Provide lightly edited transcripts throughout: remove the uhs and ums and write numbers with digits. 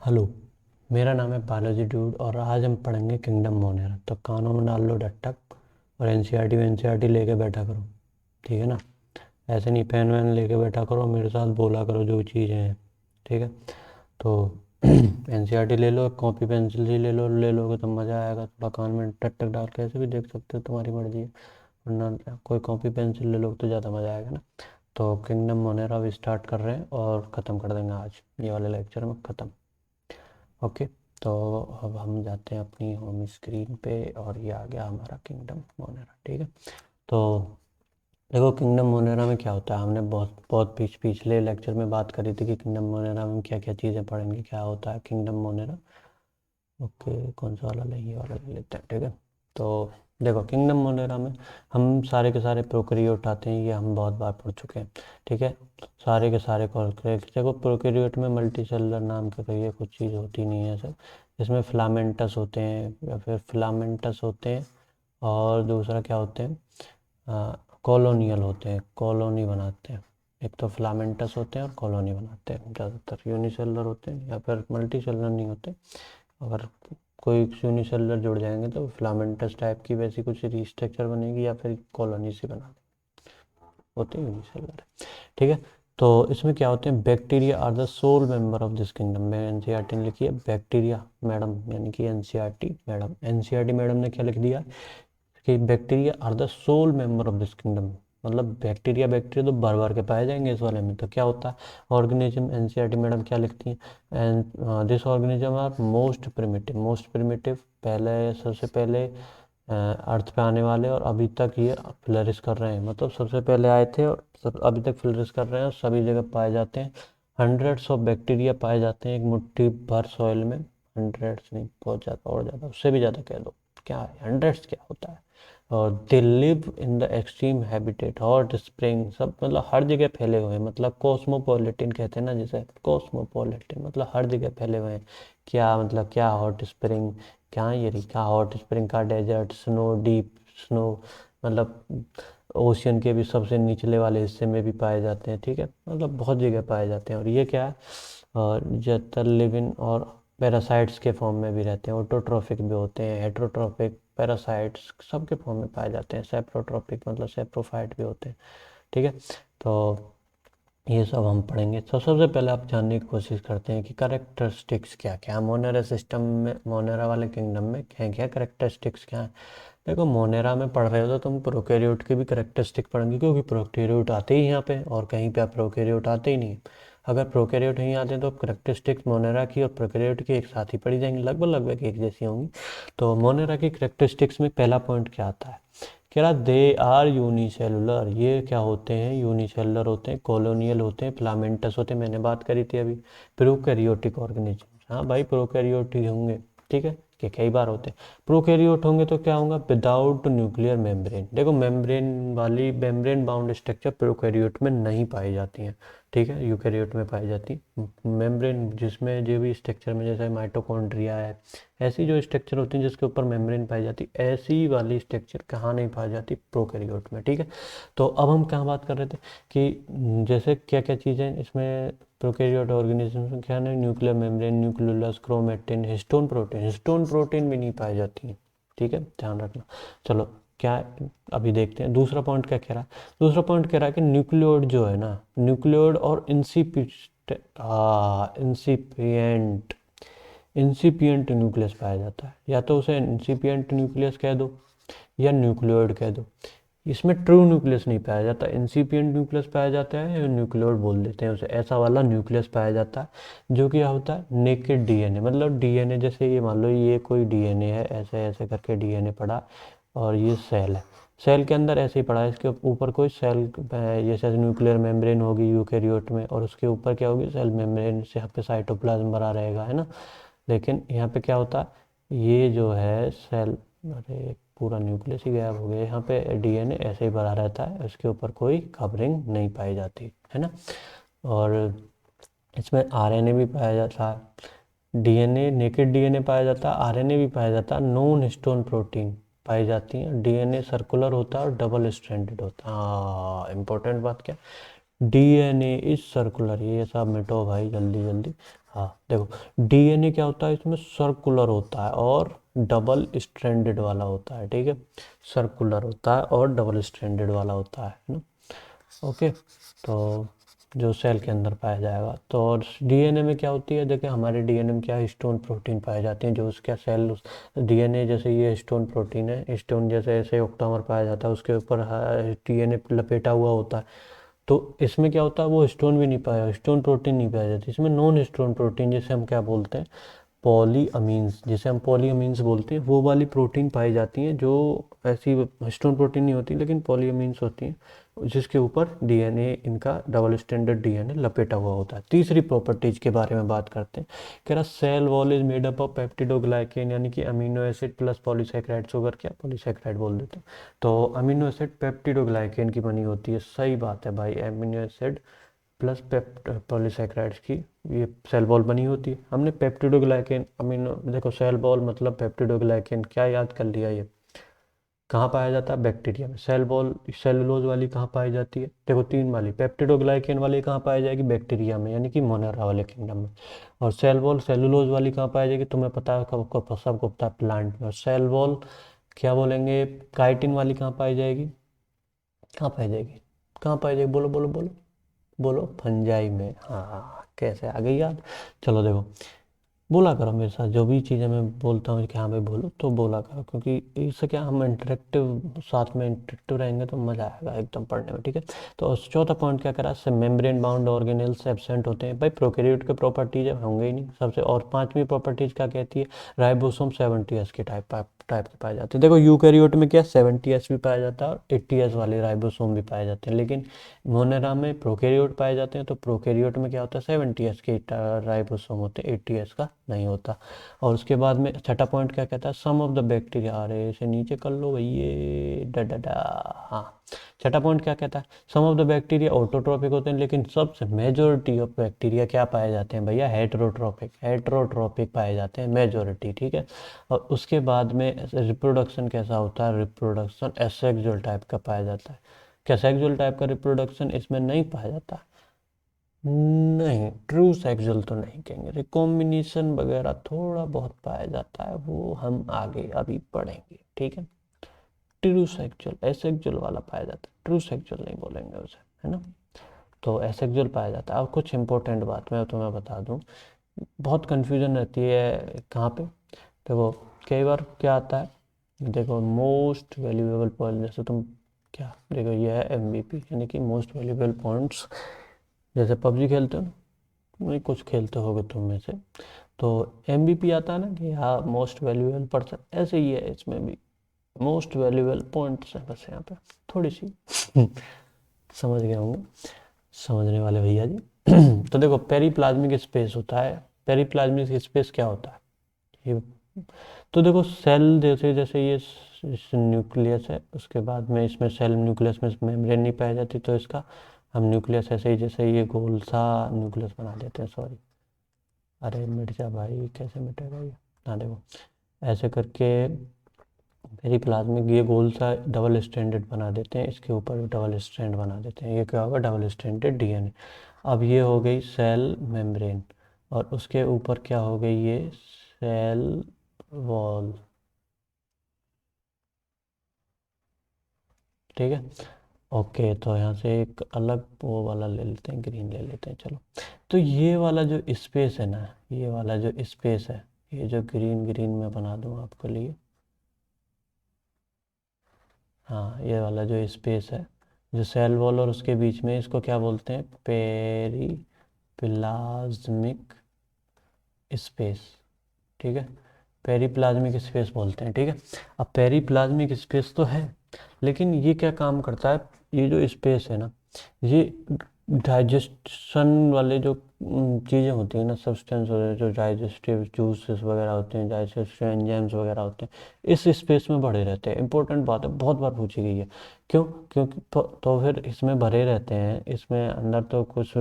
Hello. मेरा नाम है बालाजी डूड और आज हम पढ़ेंगे किंगडम मोनेरा। तो कानों में डाल लो डटक और एनसीईआरटी लेके बैठा करो, ठीक है ना। ऐसे नहीं पेन वैन लेके बैठा करो, मेरे साथ बोला करो जो चीज़ें हैं, ठीक है। तो एनसीईआरटी ले लो, कॉपी पेंसिल ही ले लोगे तो मज़ा आएगा। थोड़ा कान में टक टक डाल के ऐसे भी देख सकते हो, तुम्हारी मर्जी है। वरना कोई कॉपी पेंसिल ले लो तो ज़्यादा मज़ा आएगा ना। तो किंगडम मोनेरा भी स्टार्ट कर रहे हैं और ख़त्म कर देंगे आज ये वाले लेक्चर में, ख़त्म। ओके। तो अब हम जाते हैं अपनी होम स्क्रीन पे और ये आ गया हमारा किंगडम मोनेरा, ठीक है। तो देखो किंगडम मोनेरा में क्या होता है, हमने बहुत बहुत पिछले लेक्चर में बात करी थी कि किंगडम मोनेरा में क्या क्या चीज़ें पढ़ेंगे, क्या होता है किंगडम मोनेरा। ओके, कौन सा वाला लें, ये वाला ले लेते हैं, ठीक है। तो देखो किंगडम मोनेरा में हम सारे के सारे प्रोकैरियोट आते हैं, ये हम बहुत बार पढ़ चुके हैं, ठीक है। सारे के सारे देखो प्रोकैरियोट में मल्टी सेलुलर नाम का कहिए कुछ चीज़ होती नहीं है सर। इसमें फिलामेंटस होते हैं या फिर फिलामेंटस होते हैं, और दूसरा क्या होते हैं, कॉलोनियल होते हैं, कॉलोनी बनाते हैं। एक तो फिलामेंटस होते हैं और कॉलोनी बनाते हैं, ज़्यादातर यूनिसेलुलर होते हैं या फिर मल्टी सेलुलर नहीं होते। अगर कोई यूनिसेलुलर जुड़ जाएंगे तो फिलामेंटस टाइप की वैसी कुछ रिस्ट्रक्चर बनेगी या फिर कॉलोनी से बना होते हैं यूनिसेलुलर, ठीक है। तो इसमें क्या होते हैं, bacteria are the sole member of this kingdom में एनसीईआरटी ने लिखी है बैक्टीरिया मैडम, यानी कि एनसीईआरटी मैडम ने क्या लिख दिया कि bacteria are the sole member of this kingdom. मतलब बैक्टीरिया बैक्टीरिया तो भर भर के पाए जाएंगे इस वाले में। तो क्या होता है ऑर्गेनिज्म, एनसीईआरटी मैडम क्या लिखती हैं, and this organism are most primitive, पहले सबसे पहले अर्थ पे आने वाले और अभी तक ये फ्लरिश कर रहे हैं। मतलब सबसे पहले आए थे और अभी तक फ्लरिश कर रहे हैं और सभी जगह पाए जाते हैं। हंड्रेड्स ऑफ बैक्टीरिया पाए जाते हैं एक मुट्ठी भर सॉइल में। हंड्रेड्स नहीं, बहुत ज़्यादा और ज़्यादा, उससे भी ज़्यादा कह दो। क्या है हंड्रेड्स, क्या होता है। और they live in the extreme habitat, hot spring, सब मतलब हर जगह फैले हुए हैं। मतलब कॉस्मोपॉलिटन कहते हैं ना जिसे, कॉस्मोपॉलिटन मतलब हर जगह फैले हुए हैं। क्या मतलब, क्या हॉट स्प्रिंग, क्या ये रही, क्या हॉट स्प्रिंग का डेजर्ट, स्नो डीप स्नो, मतलब ओशियन के भी सबसे निचले वाले हिस्से में भी पाए जाते हैं, ठीक है। मतलब बहुत जगह पाए जाते हैं। और ये क्या है, और ज़्यादातर लिव इन और पैरासाइट्स के फॉर्म में भी रहते हैं। ऑटोट्रॉफिक भी होते हैं, हेट्रोट्रॉफिक, पैरासाइट्स सबके फॉर्म में पाए जाते हैं। सेप्रोट्रॉफिक मतलब सेप्रोफाइट भी होते हैं, ठीक है। तो ये सब हम पढ़ेंगे। तो सबसे पहले आप जानने की कोशिश करते हैं कि करेक्टरिस्टिक्स क्या क्या मोनेरा सिस्टम में, मोनेरा वाले किंगडम में क्या क्या करेक्टरिस्टिक्स क्या है। देखो मोनेरा में पढ़ रहे हो तो तुम प्रोकैरियोट की भी करेक्टरिस्टिक पढ़ेंगे, क्योंकि प्रोकैरियोट आते ही यहाँ पे और कहीं पे आप प्रोकैरियोट आते ही नहीं। अगर प्रोकैरियोट नहीं आते तो करेक्टरिस्टिक्स मोनेरा की और प्रोकैरियोट की एक साथ ही पढ़ी जाएंगी, लगभग लगभग एक जैसी होंगी। तो मोनेरा की करेक्टरिस्टिक्स में पहला पॉइंट क्या आता है, कह रहा दे आर यूनिसेलुलर। ये क्या होते हैं, यूनिसेलुलर होते हैं, कॉलोनियल होते हैं, फिलामेंटस होते हैं, मैंने बात करी थी अभी। प्रोकैरियोटिक ऑर्गेनिज्म, हाँ भाई प्रोकैरियोटिक होंगे, ठीक है, कि कई बार होते हैं। प्रोकैरियोट होंगे तो क्या होगा, विदाउट न्यूक्लियर मेम्ब्रेन। देखो मेम्ब्रेन बाउंड स्ट्रक्चर प्रोकैरियोट में नहीं पाई जाती हैं, ठीक है, यूकैरियोट में पाई जाती। मेम्ब्रेन जिसमें जो भी स्ट्रक्चर में, जैसे माइटोकॉन्ड्रिया है, ऐसी जो स्ट्रक्चर होती है जिसके ऊपर मेम्ब्रेन पाई जाती, ऐसी वाली स्ट्रक्चर कहाँ नहीं पाई जाती, प्रोकैरियोट में, ठीक है। तो अब हम कहाँ बात कर रहे थे कि जैसे क्या क्या चीज़ें इसमें प्रोकैरियोट ऑर्गेनिज्म में क्या है, nuclear membrane, nucleolus, chromatin, histone protein भी नहीं पाई जाती है, ठीक है, ध्यान रखना। चलो क्या है, अभी देखते हैं दूसरा पॉइंट क्या कह रहा है। दूसरा पॉइंट कह रहा है कि न्यूक्लियोड जो है ना, न्यूक्लियोड और इंसिपिएंट इंसिपिएंट न्यूक्लियस पाया जाता है। या तो उसे इंसिपिएंट न्यूक्लियस कह दो या न्यूक्लियोइड कह दो। इसमें ट्रू न्यूक्लियस नहीं पाया जाता, इंसिपिएंट न्यूक्लियस पाया जाता है या न्यूक्लियोइड बोल देते हैं उसे, ऐसा वाला न्यूक्लियस पाया जाता है जो कि होता है नेकेड डीएनए। मतलब डीएनए जैसे ये मान लो ये कोई डीएनए है, ऐसे ऐसे करके डीएनए पड़ा और ये सेल है, सेल के अंदर ऐसे ही पड़ा है, इसके ऊपर कोई सेल जैसे न्यूक्लियर मेम्ब्रेन होगी यूकैरियोट में और उसके ऊपर क्या होगी, सेल मेम्ब्रेन से यहाँ पे साइटोप्लाज्म भरा रहेगा, है ना। लेकिन यहाँ पे क्या होता है, ये जो है सेल, अरे पूरा न्यूक्लियस ही गायब हो गया, यहाँ पे डीएनए ऐसे ही भरा रहता है, उसके ऊपर कोई कवरिंग नहीं पाई जाती, है ना। और इसमें आरएनए भी पाया जाता है, डीएनए नेकेड डीएनए पाया जाता है, आरएनए भी पाया जाता है, नॉन हिस्टोन प्रोटीन पाई जाती हैं। डीएनए सर्कुलर होता है और डबल स्ट्रैंडेड होता है। हाँ इंपॉर्टेंट बात क्या, डीएनए इज सर्कुलर, ये सब मिटो भाई जल्दी जल्दी। हाँ देखो, डीएनए क्या होता है, इसमें सर्कुलर होता है और डबल स्ट्रैंडेड वाला होता है, ठीक है। सर्कुलर होता है और डबल स्ट्रैंडेड वाला होता है ना। ओके, तो जो सेल के अंदर पाया जाएगा। तो और डीएनए में क्या होती है, देखिए हमारे डीएनए में क्या हिस्टोन प्रोटीन पाए जाते हैं, जो उसका सेल डीएनए जैसे ये हिस्टोन प्रोटीन है, हिस्टोन जैसे ऐसे ऑक्टामर पाया जाता है, उसके ऊपर डीएनए लपेटा हुआ होता है। तो इसमें क्या होता है, वो हिस्टोन भी नहीं पाया, हिस्टोन प्रोटीन नहीं पाया जाती इसमें, नॉन हिस्टोन प्रोटीन जिसे हम क्या बोलते हैं, पॉलीअमीन्स, जिसे हम पॉलीअमीन्स बोलते हैं, वो वाली प्रोटीन पाई जाती हैं, जो ऐसी हिस्टोन प्रोटीन नहीं होती लेकिन पॉलीअमीन्स होती हैं, जिसके ऊपर डीएनए इनका डबल स्टैंडर्ड डीएनए लपेटा हुआ होता है। तीसरी प्रॉपर्टीज के बारे में बात करते हैं। कह रहा cell wall is made up of peptidoglycan, यानी कि amino acid plus polysaccharide, sugar क्या पॉलीसैकेराइड बोल देते हैं। तो अमीनो एसिड पेप्टिडोग्लाइकेन की बनी होती है, सही बात है भाई, अमीनो एसिड प्लस पॉलीसैकेराइड्स की ये सेल बॉल बनी होती है। हमने पेप्टिडोग्लाइकेन अमीनो, देखो सेल बॉल मतलब पेप्टिडोग्लाइकेन, क्या याद कर लिया, ये कहाँ पाया जाता है, बैक्टीरिया में। सेल बॉल सेलुलोज वाली कहाँ पाई जाती है, देखो तीन वाली, पेप्टिडोग्लाइकेन वाली कहाँ पाई जाएगी, बैक्टीरिया में, यानी कि मोनेरा वाले किंगडम में। और सेल बॉल सेलुलोज वाली कहाँ पाई जाएगी, तुम्हें पता है, सबको पता है, प्लांट में। और सेल बॉल क्या बोलेंगे, काइटिन वाली कहाँ पाई जाएगी, कहाँ पाई जाएगी, कहाँ पाई जाएगी, बोलो बोलो बोलो बोलो, फंजाई में। हाँ कैसे आ गई याद। चलो देखो, बोला करो मेरे साथ, जो भी चीज़ें मैं बोलता हूँ कि हाँ भाई बोलो, तो बोला करो, क्योंकि इससे क्या हम इंटरेक्टिव, साथ में इंटरेक्टिव रहेंगे तो मज़ा आएगा एकदम पढ़ने में, ठीक है। तो चौथा पॉइंट क्या करा, से मेम्ब्रेन बाउंड ऑर्गेनेल्स एब्सेंट होते हैं भाई, प्रोकैरियोट के प्रॉपर्टीज होंगे ही नहीं सबसे। और पांचवी प्रॉपर्टीज क्या कहती है, राइबोसोम 70s के टाइप के पाए जाते हैं। देखो यूकैरियोट में क्या 70s भी पाया जाता है और 80s वाले राइबोसोम भी पाए जाते हैं, लेकिन मोनेरा में प्रोकैरियोट पाए जाते हैं। तो प्रोकैरियोट में क्या होता है, 70s के राइबोसोम होते हैं, 80s का नहीं होता। और उसके बाद में छठा पॉइंट क्या कहता है, सम ऑफ द बैक्टीरिया, अरे इसे नीचे कर लो भैया, डा हाँ। छठा पॉइंट क्या कहता है, सम ऑफ द बैक्टीरिया ऑटोट्रॉपिक होते हैं, लेकिन सबसे मेजोरिटी ऑफ बैक्टीरिया क्या पाए जाते हैं भैया, हेटेरोट्रॉपिक, हेटेरोट्रॉपिक पाए जाते हैं मेजोरिटी, ठीक है। और उसके बाद में रिप्रोडक्शन कैसा होता है, रिप्रोडक्शन एसेक्सुअल टाइप का पाया जाता है। क्या सेक्सुअल टाइप का रिप्रोडक्शन इसमें नहीं पाया जाता, नहीं, ट्रू सेक्सुअल तो नहीं कहेंगे, रिकॉम्बिनेशन वगैरह थोड़ा बहुत पाया जाता है, वो हम आगे अभी पढ़ेंगे, ठीक है। ट्रू सेक्सुअल एसेक्सुअल वाला पाया जाता है, ट्रू सेक्सुअल नहीं बोलेंगे उसे, है ना। तो एसेक्सुअल पाया जाता है। अब कुछ इंपॉर्टेंट बात मैं तुम्हें बता दूं, बहुत कन्फ्यूजन रहती है कहाँ पे, देखो कई बार क्या आता है, देखो मोस्ट वैल्यूएबल पॉइंट, जैसे तुम क्या देखो, ये है MVP, यानी कि मोस्ट वैल्यूएबल पॉइंट्स, जैसे पबजी खेलते हो ना, नहीं कुछ खेलते होगे तुम में से, तो MVP आता है ना कि हाँ मोस्ट वैल्यूएबल पर्सन, ऐसे ही है इसमें भी, मोस्ट वैल्यूएबल पॉइंट्स है बस यहाँ पे, थोड़ी सी समझ गए होंगे समझने वाले भैया जी। तो देखो पेरीप्लाज्मिक स्पेस होता है, पेरीप्लाज्मिक स्पेस क्या होता है ये, तो देखो सेल जैसे जैसे ये न्यूक्लियस है, उसके बाद में इसमें सेल न्यूक्लियस में मेम्ब्रेन नहीं पाई जाती, तो इसका हम न्यूक्लियस ऐसे ही जैसे ये गोल सा न्यूक्लियस बना देते हैं, सॉरी, अरे मिट जा भाई, कैसे मिटेगा ये, हाँ देखो ऐसे करके पेरीप्लाज्मिक ये गोल सा डबल स्ट्रैंडेड बना देते हैं, इसके ऊपर भी डबल स्ट्रैंड बना देते हैं, ये क्या होगा, डबल स्ट्रैंडेड डीएनए। अब ये हो गई सेल मेम्ब्रेन, और उसके ऊपर क्या हो गई, ये सेल वॉल, ठीक है। ओके, तो यहाँ से एक अलग वो वाला ले लेते हैं, ग्रीन ले लेते हैं, चलो। तो ये वाला जो स्पेस है ना, ये वाला जो स्पेस है, ये जो ग्रीन ग्रीन में बना दूँ आपके लिए, हाँ ये वाला जो स्पेस है, जो सेल वॉल और उसके बीच में, इसको क्या बोलते हैं, पेरीप्लाज्मिक स्पेस, ठीक है। पेरीप्लाज्मिक स्पेस बोलते हैं, ठीक है। अब पेरीप्लाज्मिक स्पेस तो है, लेकिन ये क्या काम करता है, ये जो स्पेस है ना, ये डाइजेशन वाले जो चीज़ें होती हैं ना, सब्सटेंस वगैरह, जो डाइजेस्टिव जूसेस वगैरह होते हैं, डाइजेस्टिव एंजाइम्स वगैरह होते हैं, इस स्पेस में भरे रहते हैं। इंपॉर्टेंट बात है, बहुत बार पूछी गई है, क्यों, क्योंकि तो फिर इसमें भरे रहते हैं, इसमें अंदर तो कुछ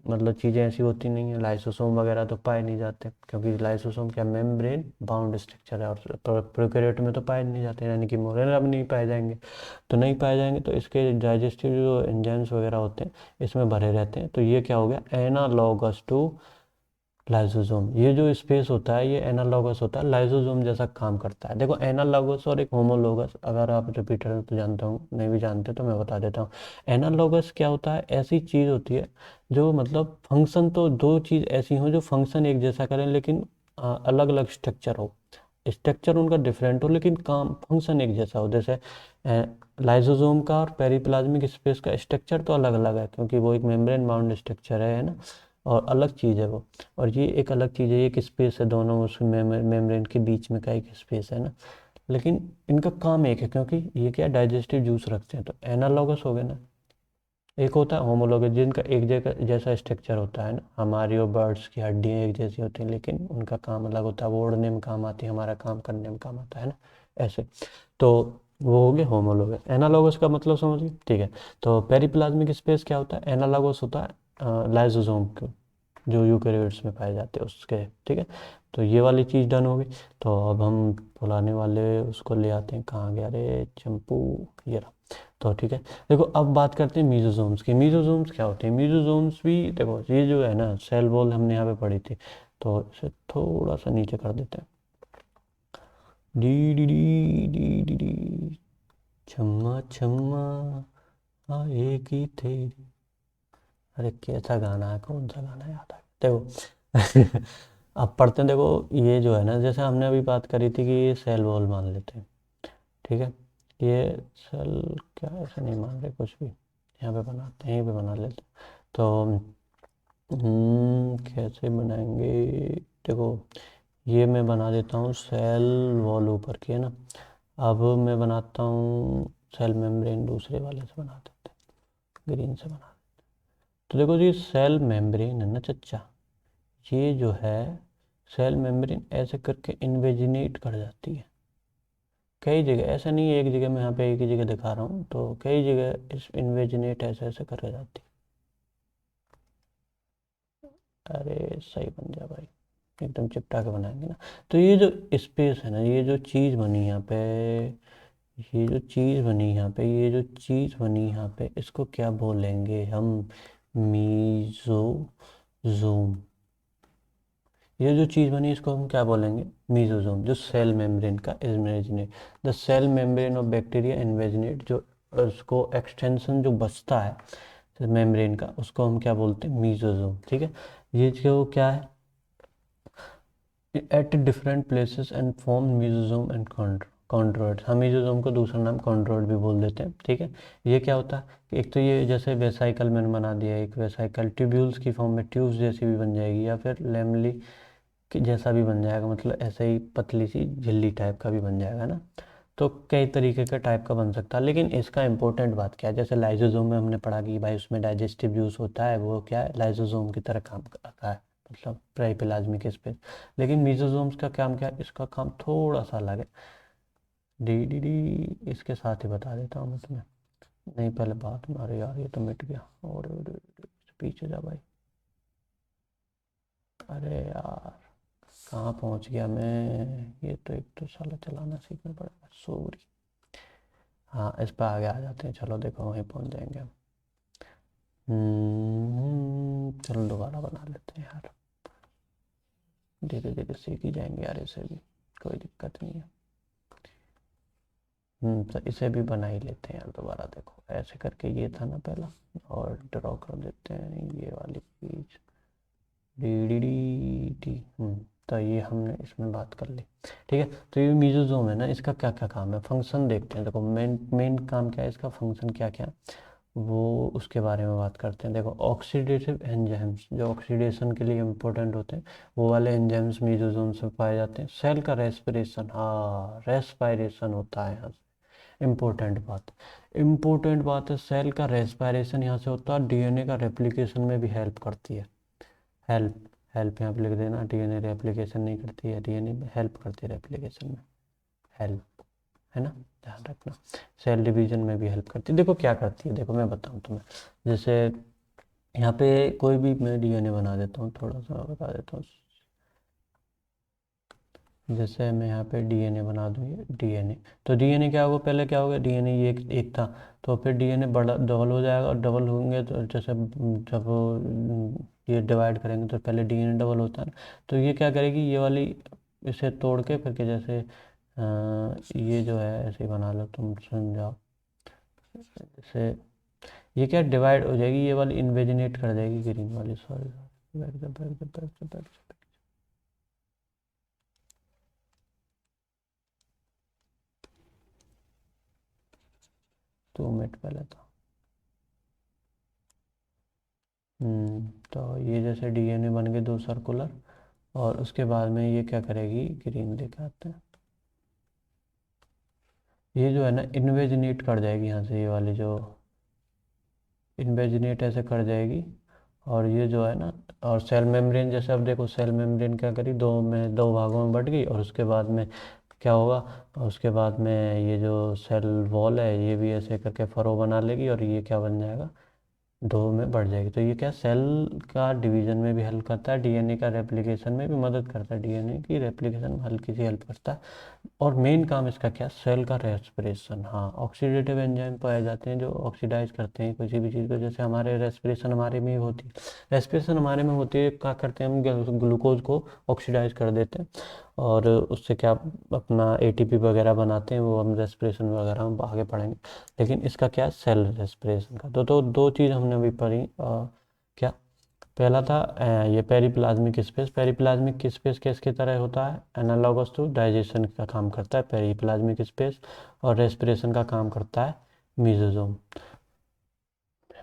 मतलब चीज़ें ऐसी होती नहीं है, लाइसोसोम वगैरह तो पाए नहीं जाते, क्योंकि लाइसोसोम क्या मेम्ब्रेन बाउंड स्ट्रक्चर है, और प्रोकैरियोट में तो पाए नहीं जाते, यानी कि मोरल अब नहीं पाए जाएंगे। तो नहीं पाए जाएंगे तो इसके डाइजेस्टिव जो एंजाइम्स वगैरह होते हैं इसमें भरे रहते हैं। तो ये क्या हो गया, एनालॉगस टू लाइसोसोम। ये जो स्पेस होता है ये एनालॉगस होता है, लाइसोसोम जैसा काम करता है। देखो एनालॉगस और एक होमोलोगस, अगर आप रिपीटर हो तो जानता हूँ, नहीं भी जानते तो मैं बता देता हूँ। एनालॉगस क्या होता है, ऐसी चीज़ होती है जो मतलब फंक्शन, तो दो चीज़ ऐसी हो जो फंक्शन एक जैसा करें लेकिन अलग अलग स्ट्रक्चर हो, स्ट्रक्चर उनका डिफरेंट हो लेकिन काम फंक्शन एक जैसा हो। जैसे लाइसोसोम का और पेरिप्लाज्मिक स्पेस का स्ट्रक्चर तो अलग अलग है, क्योंकि वो एक मेम्ब्रेन बाउंड स्ट्रक्चर है ना, और अलग चीज़ है वो, और ये एक अलग चीज़ है, एक स्पेस है, दोनों उस मेम्ब्रेन के बीच में का एक स्पेस है ना, लेकिन इनका काम एक है, क्योंकि ये क्या डाइजेस्टिव जूस रखते हैं। तो एनालॉगस हो गया ना। एक होता है होमोलॉगस, जिनका एक जगह जैसा स्ट्रक्चर होता है ना, हमारी और बर्ड्स की हड्डियाँ एक जैसी होती हैं लेकिन उनका काम अलग होता है, वो उड़ने में काम आती है, हमारा काम करने में काम आता है ना, ऐसे। तो वो हो गया होमोलॉगस। एनालॉगस का मतलब समझ गए, ठीक है। तो पेरिप्लाज्मिक स्पेस क्या होता है, एनालॉगस होता है लाइसोसोम के, जो यूकेरियोट्स में पाए जाते हैं उसके, ठीक है। तो ये वाली चीज़ डन हो गई। तो अब हम फुलाने वाले उसको ले आते हैं, कहाँ गया रे चंपू, ये रहा। तो ठीक है, देखो अब बात करते हैं मीजोजोम्स की। मीजोजोम्स क्या होते हैं, मीजोजोम्स भी देखो, ये जो है ना सेल वॉल हमने यहाँ पे पढ़ी थी, तो इसे थोड़ा सा नीचे कर देते हैं। डी डी डी डी डी डी, छम्मा छम्मा आएगी तेरी। अरे कैसा गाना है, कौन सा गाना है, याद आ गया देखो। अब पढ़ते हैं, देखो ये जो है ना, जैसे हमने अभी बात करी थी कि ये सेल वॉल मान लेते हैं, ठीक है। ये सेल क्या, ऐसे नहीं मान रहे कुछ भी, यहाँ पे बनाते हैं, यहीं पे बना लेते हैं। तो कैसे बनाएंगे, देखो ये मैं बना देता हूँ सेल वॉल ऊपर की, है ना। अब मैं बनाता हूँ सेल मेम्ब्रेन, दूसरे वाले से बना देते हैं, ग्रीन से बना। तो देखो जी सेल मेम्ब्रेन है ना चच्चा, ये जो है सेल मेम्ब्रेन ऐसे करके इन्वेजिनेट कर जाती है कई जगह, ऐसा नहीं है एक जगह, मैं यहाँ पे एक ही जगह दिखा रहा हूँ, तो कई जगह इस इन्वेजिनेट ऐसे ऐसे कर जाती है। अरे सही बन जा भाई, एकदम चिपटा के बनाएंगे ना। तो ये जो स्पेस है ना, ये जो चीज़ बनी यहाँ पे, ये जो चीज़ बनी यहाँ पे, ये जो चीज़ बनी यहाँ पे, इसको क्या बोलेंगे हम, मीजोजोम। ये जो चीज़ बनी इसको हम क्या बोलेंगे, मीजोजोम, जो सेल मेम्ब्रेन का invaginate, the cell membrane of bacteria invaginate, जो उसको एक्सटेंशन जो बचता है मेम्ब्रेन का, उसको हम क्या बोलते हैं, मीजोजोम, ठीक है। ये जो क्या है, at different places and form mesosome and chondroid. हम मीजोजोम को दूसरा नाम कॉन्ड्रोइड भी बोल देते हैं, ठीक है। ये क्या होता है कि एक तो ये जैसे वेसाइकल मैंने बना दिया, एक वेसाइकल ट्यूब्यूल्स की फॉर्म में ट्यूब्स जैसी भी बन जाएगी, या फिर लेमली कि जैसा भी बन जाएगा, मतलब ऐसे ही पतली सी झिल्ली टाइप का भी बन जाएगा ना। तो कई तरीके का टाइप का बन सकता है, लेकिन इसका इंपॉर्टेंट बात क्या है, जैसे लाइसोसोम में हमने पढ़ा कि भाई उसमें डाइजेस्टिव जूस होता है, वो क्या है, लाइसोसोम की तरह काम करता है, मतलब पेरिप्लाज्मिक स्पेस। लेकिन मीजोसोम्स का काम क्या है, इसका काम थोड़ा सा अलग है। डी डी डी, इसके साथ ही बता देता हूँ मैं तुम्हें, नहीं पहले बात में, अरे यार ये तो मिट गया, और पीछे जा भाई, अरे यार कहाँ पहुँच गया मैं, ये तो एक तो साला चलाना सीखना पड़ेगा, सॉरी। हाँ इस पर आगे आ जाते हैं, चलो देखो वहीं पहुँच जाएंगे हम। चलो दोबारा बना लेते हैं यार, धीरे धीरे सीख ही जाएंगे यार, इसे भी कोई दिक्कत नहीं है। तो इसे भी बना ही लेते हैं यार दोबारा, देखो ऐसे करके ये था ना पहला, और ड्रॉ कर देते हैं ये वाली चीज, डी डी डी डी। तो ये हमने इसमें बात कर ली, ठीक है। तो ये मीजोजोम है ना, इसका क्या क्या काम है, फंक्शन देखते हैं। देखो मेन मेन काम क्या है इसका, फंक्शन क्या क्या है, वो उसके बारे में बात करते हैं। देखो ऑक्सीडेटिव एंजाइम्स, जो ऑक्सीडेशन के लिए इंपॉर्टेंट होते हैं, वो वाले एंजाइम्स मीजोजोम से पाए जाते हैं। सेल का रेस्पिरेशन, हाँ रेस्पायरेशन होता है यहाँ से, इम्पोर्टेंट बात है, सेल का रेस्पायरेशन यहाँ से होता है, डीएनए का रेप्लिकेशन में भी हेल्प करती है। हेल्प, हेल्प यहाँ पे लिख देना, डीएनए रेप्लिकेशन नहीं करती है, डीएनए हेल्प करती है रेप्लिकेशन में, हेल्प, है ना, ध्यान रखना। सेल डिवीजन में भी हेल्प करती है। देखो क्या करती है, देखो मैं बताऊँ तुम्हें, जैसे यहाँ पे कोई भी मैं डीएनए बना देता हूँ, थोड़ा सा बता देता हूँ। जैसे मैं यहाँ पे डीएनए बना दूँ, ये डीएनए, तो डीएनए क्या होगा, पहले क्या होगा, डीएनए ये एक था, तो फिर डीएनए बड़ा डबल हो जाएगा, और डबल होंगे तो जैसे जब ये डिवाइड करेंगे तो पहले डीएनए डबल होता है ना, तो ये क्या करेगी, ये वाली इसे तोड़ के फिर के जैसे ये जो है ऐसे ही बना लो, तुम समझाओ। जैसे ये क्या डिवाइड हो जाएगी, ये वाली इन्वेजिनेट कर जाएगी, ग्रीन वाली, सॉरी, बैक 2 मिनट पहले था। तो ये जैसे डीएनए बन गए 2 सर्कुलर, और उसके बाद में ये क्या करेगी, ग्रीन लेके आते हैं, ये जो है ना इन्वेजिनेट कर जाएगी यहाँ से, ये वाली जो इन्वेजिनेट ऐसे कर जाएगी, और ये जो है ना, और सेल मेम्ब्रेन जैसे, अब देखो सेल मेम्ब्रेन क्या करी, दो भागों में बट गई, और उसके बाद में क्या होगा, और उसके बाद में ये जो सेल वॉल है ये भी ऐसे करके फरो बना लेगी, और ये क्या बन जाएगा, 2 में बढ़ जाएगी। तो ये क्या सेल का डिवीजन में भी हेल्प करता है, डीएनए का रेप्लिकेशन में भी मदद करता है, डीएनए की रेप्लिकेशन में हल्की सी हेल्प करता है। और मेन काम इसका क्या, सेल का रेस्पिरेशन। हाँ, ऑक्सीडेटिव एंजाइम पाए जाते हैं जो ऑक्सीडाइज करते हैं किसी भी चीज़ को, जैसे हमारे रेस्पिरेशन हमारे में ही होती है, रेस्पिरेशन हमारे में होती है, क्या करते हैं हम, ग्लूकोज को ऑक्सीडाइज कर देते हैं, और उससे क्या अपना एटीपी वगैरह बनाते हैं, वो हम रेस्पिरेशन वगैरह हम आगे पढ़ेंगे। लेकिन इसका क्या, सेल रेस्पिरेशन का, तो दो चीज़ हमने अभी पढ़ी, क्या, पहला था ये पेरिप्लाज्मिक स्पेस, पेरिप्लाज्मिक स्पेस किसकी तरह होता है, एनालॉगस टू डाइजेशन का काम करता है पेरिप्लाज्मिक स्पेस, और रेस्पिरेशन का काम करता है मीजोजोम।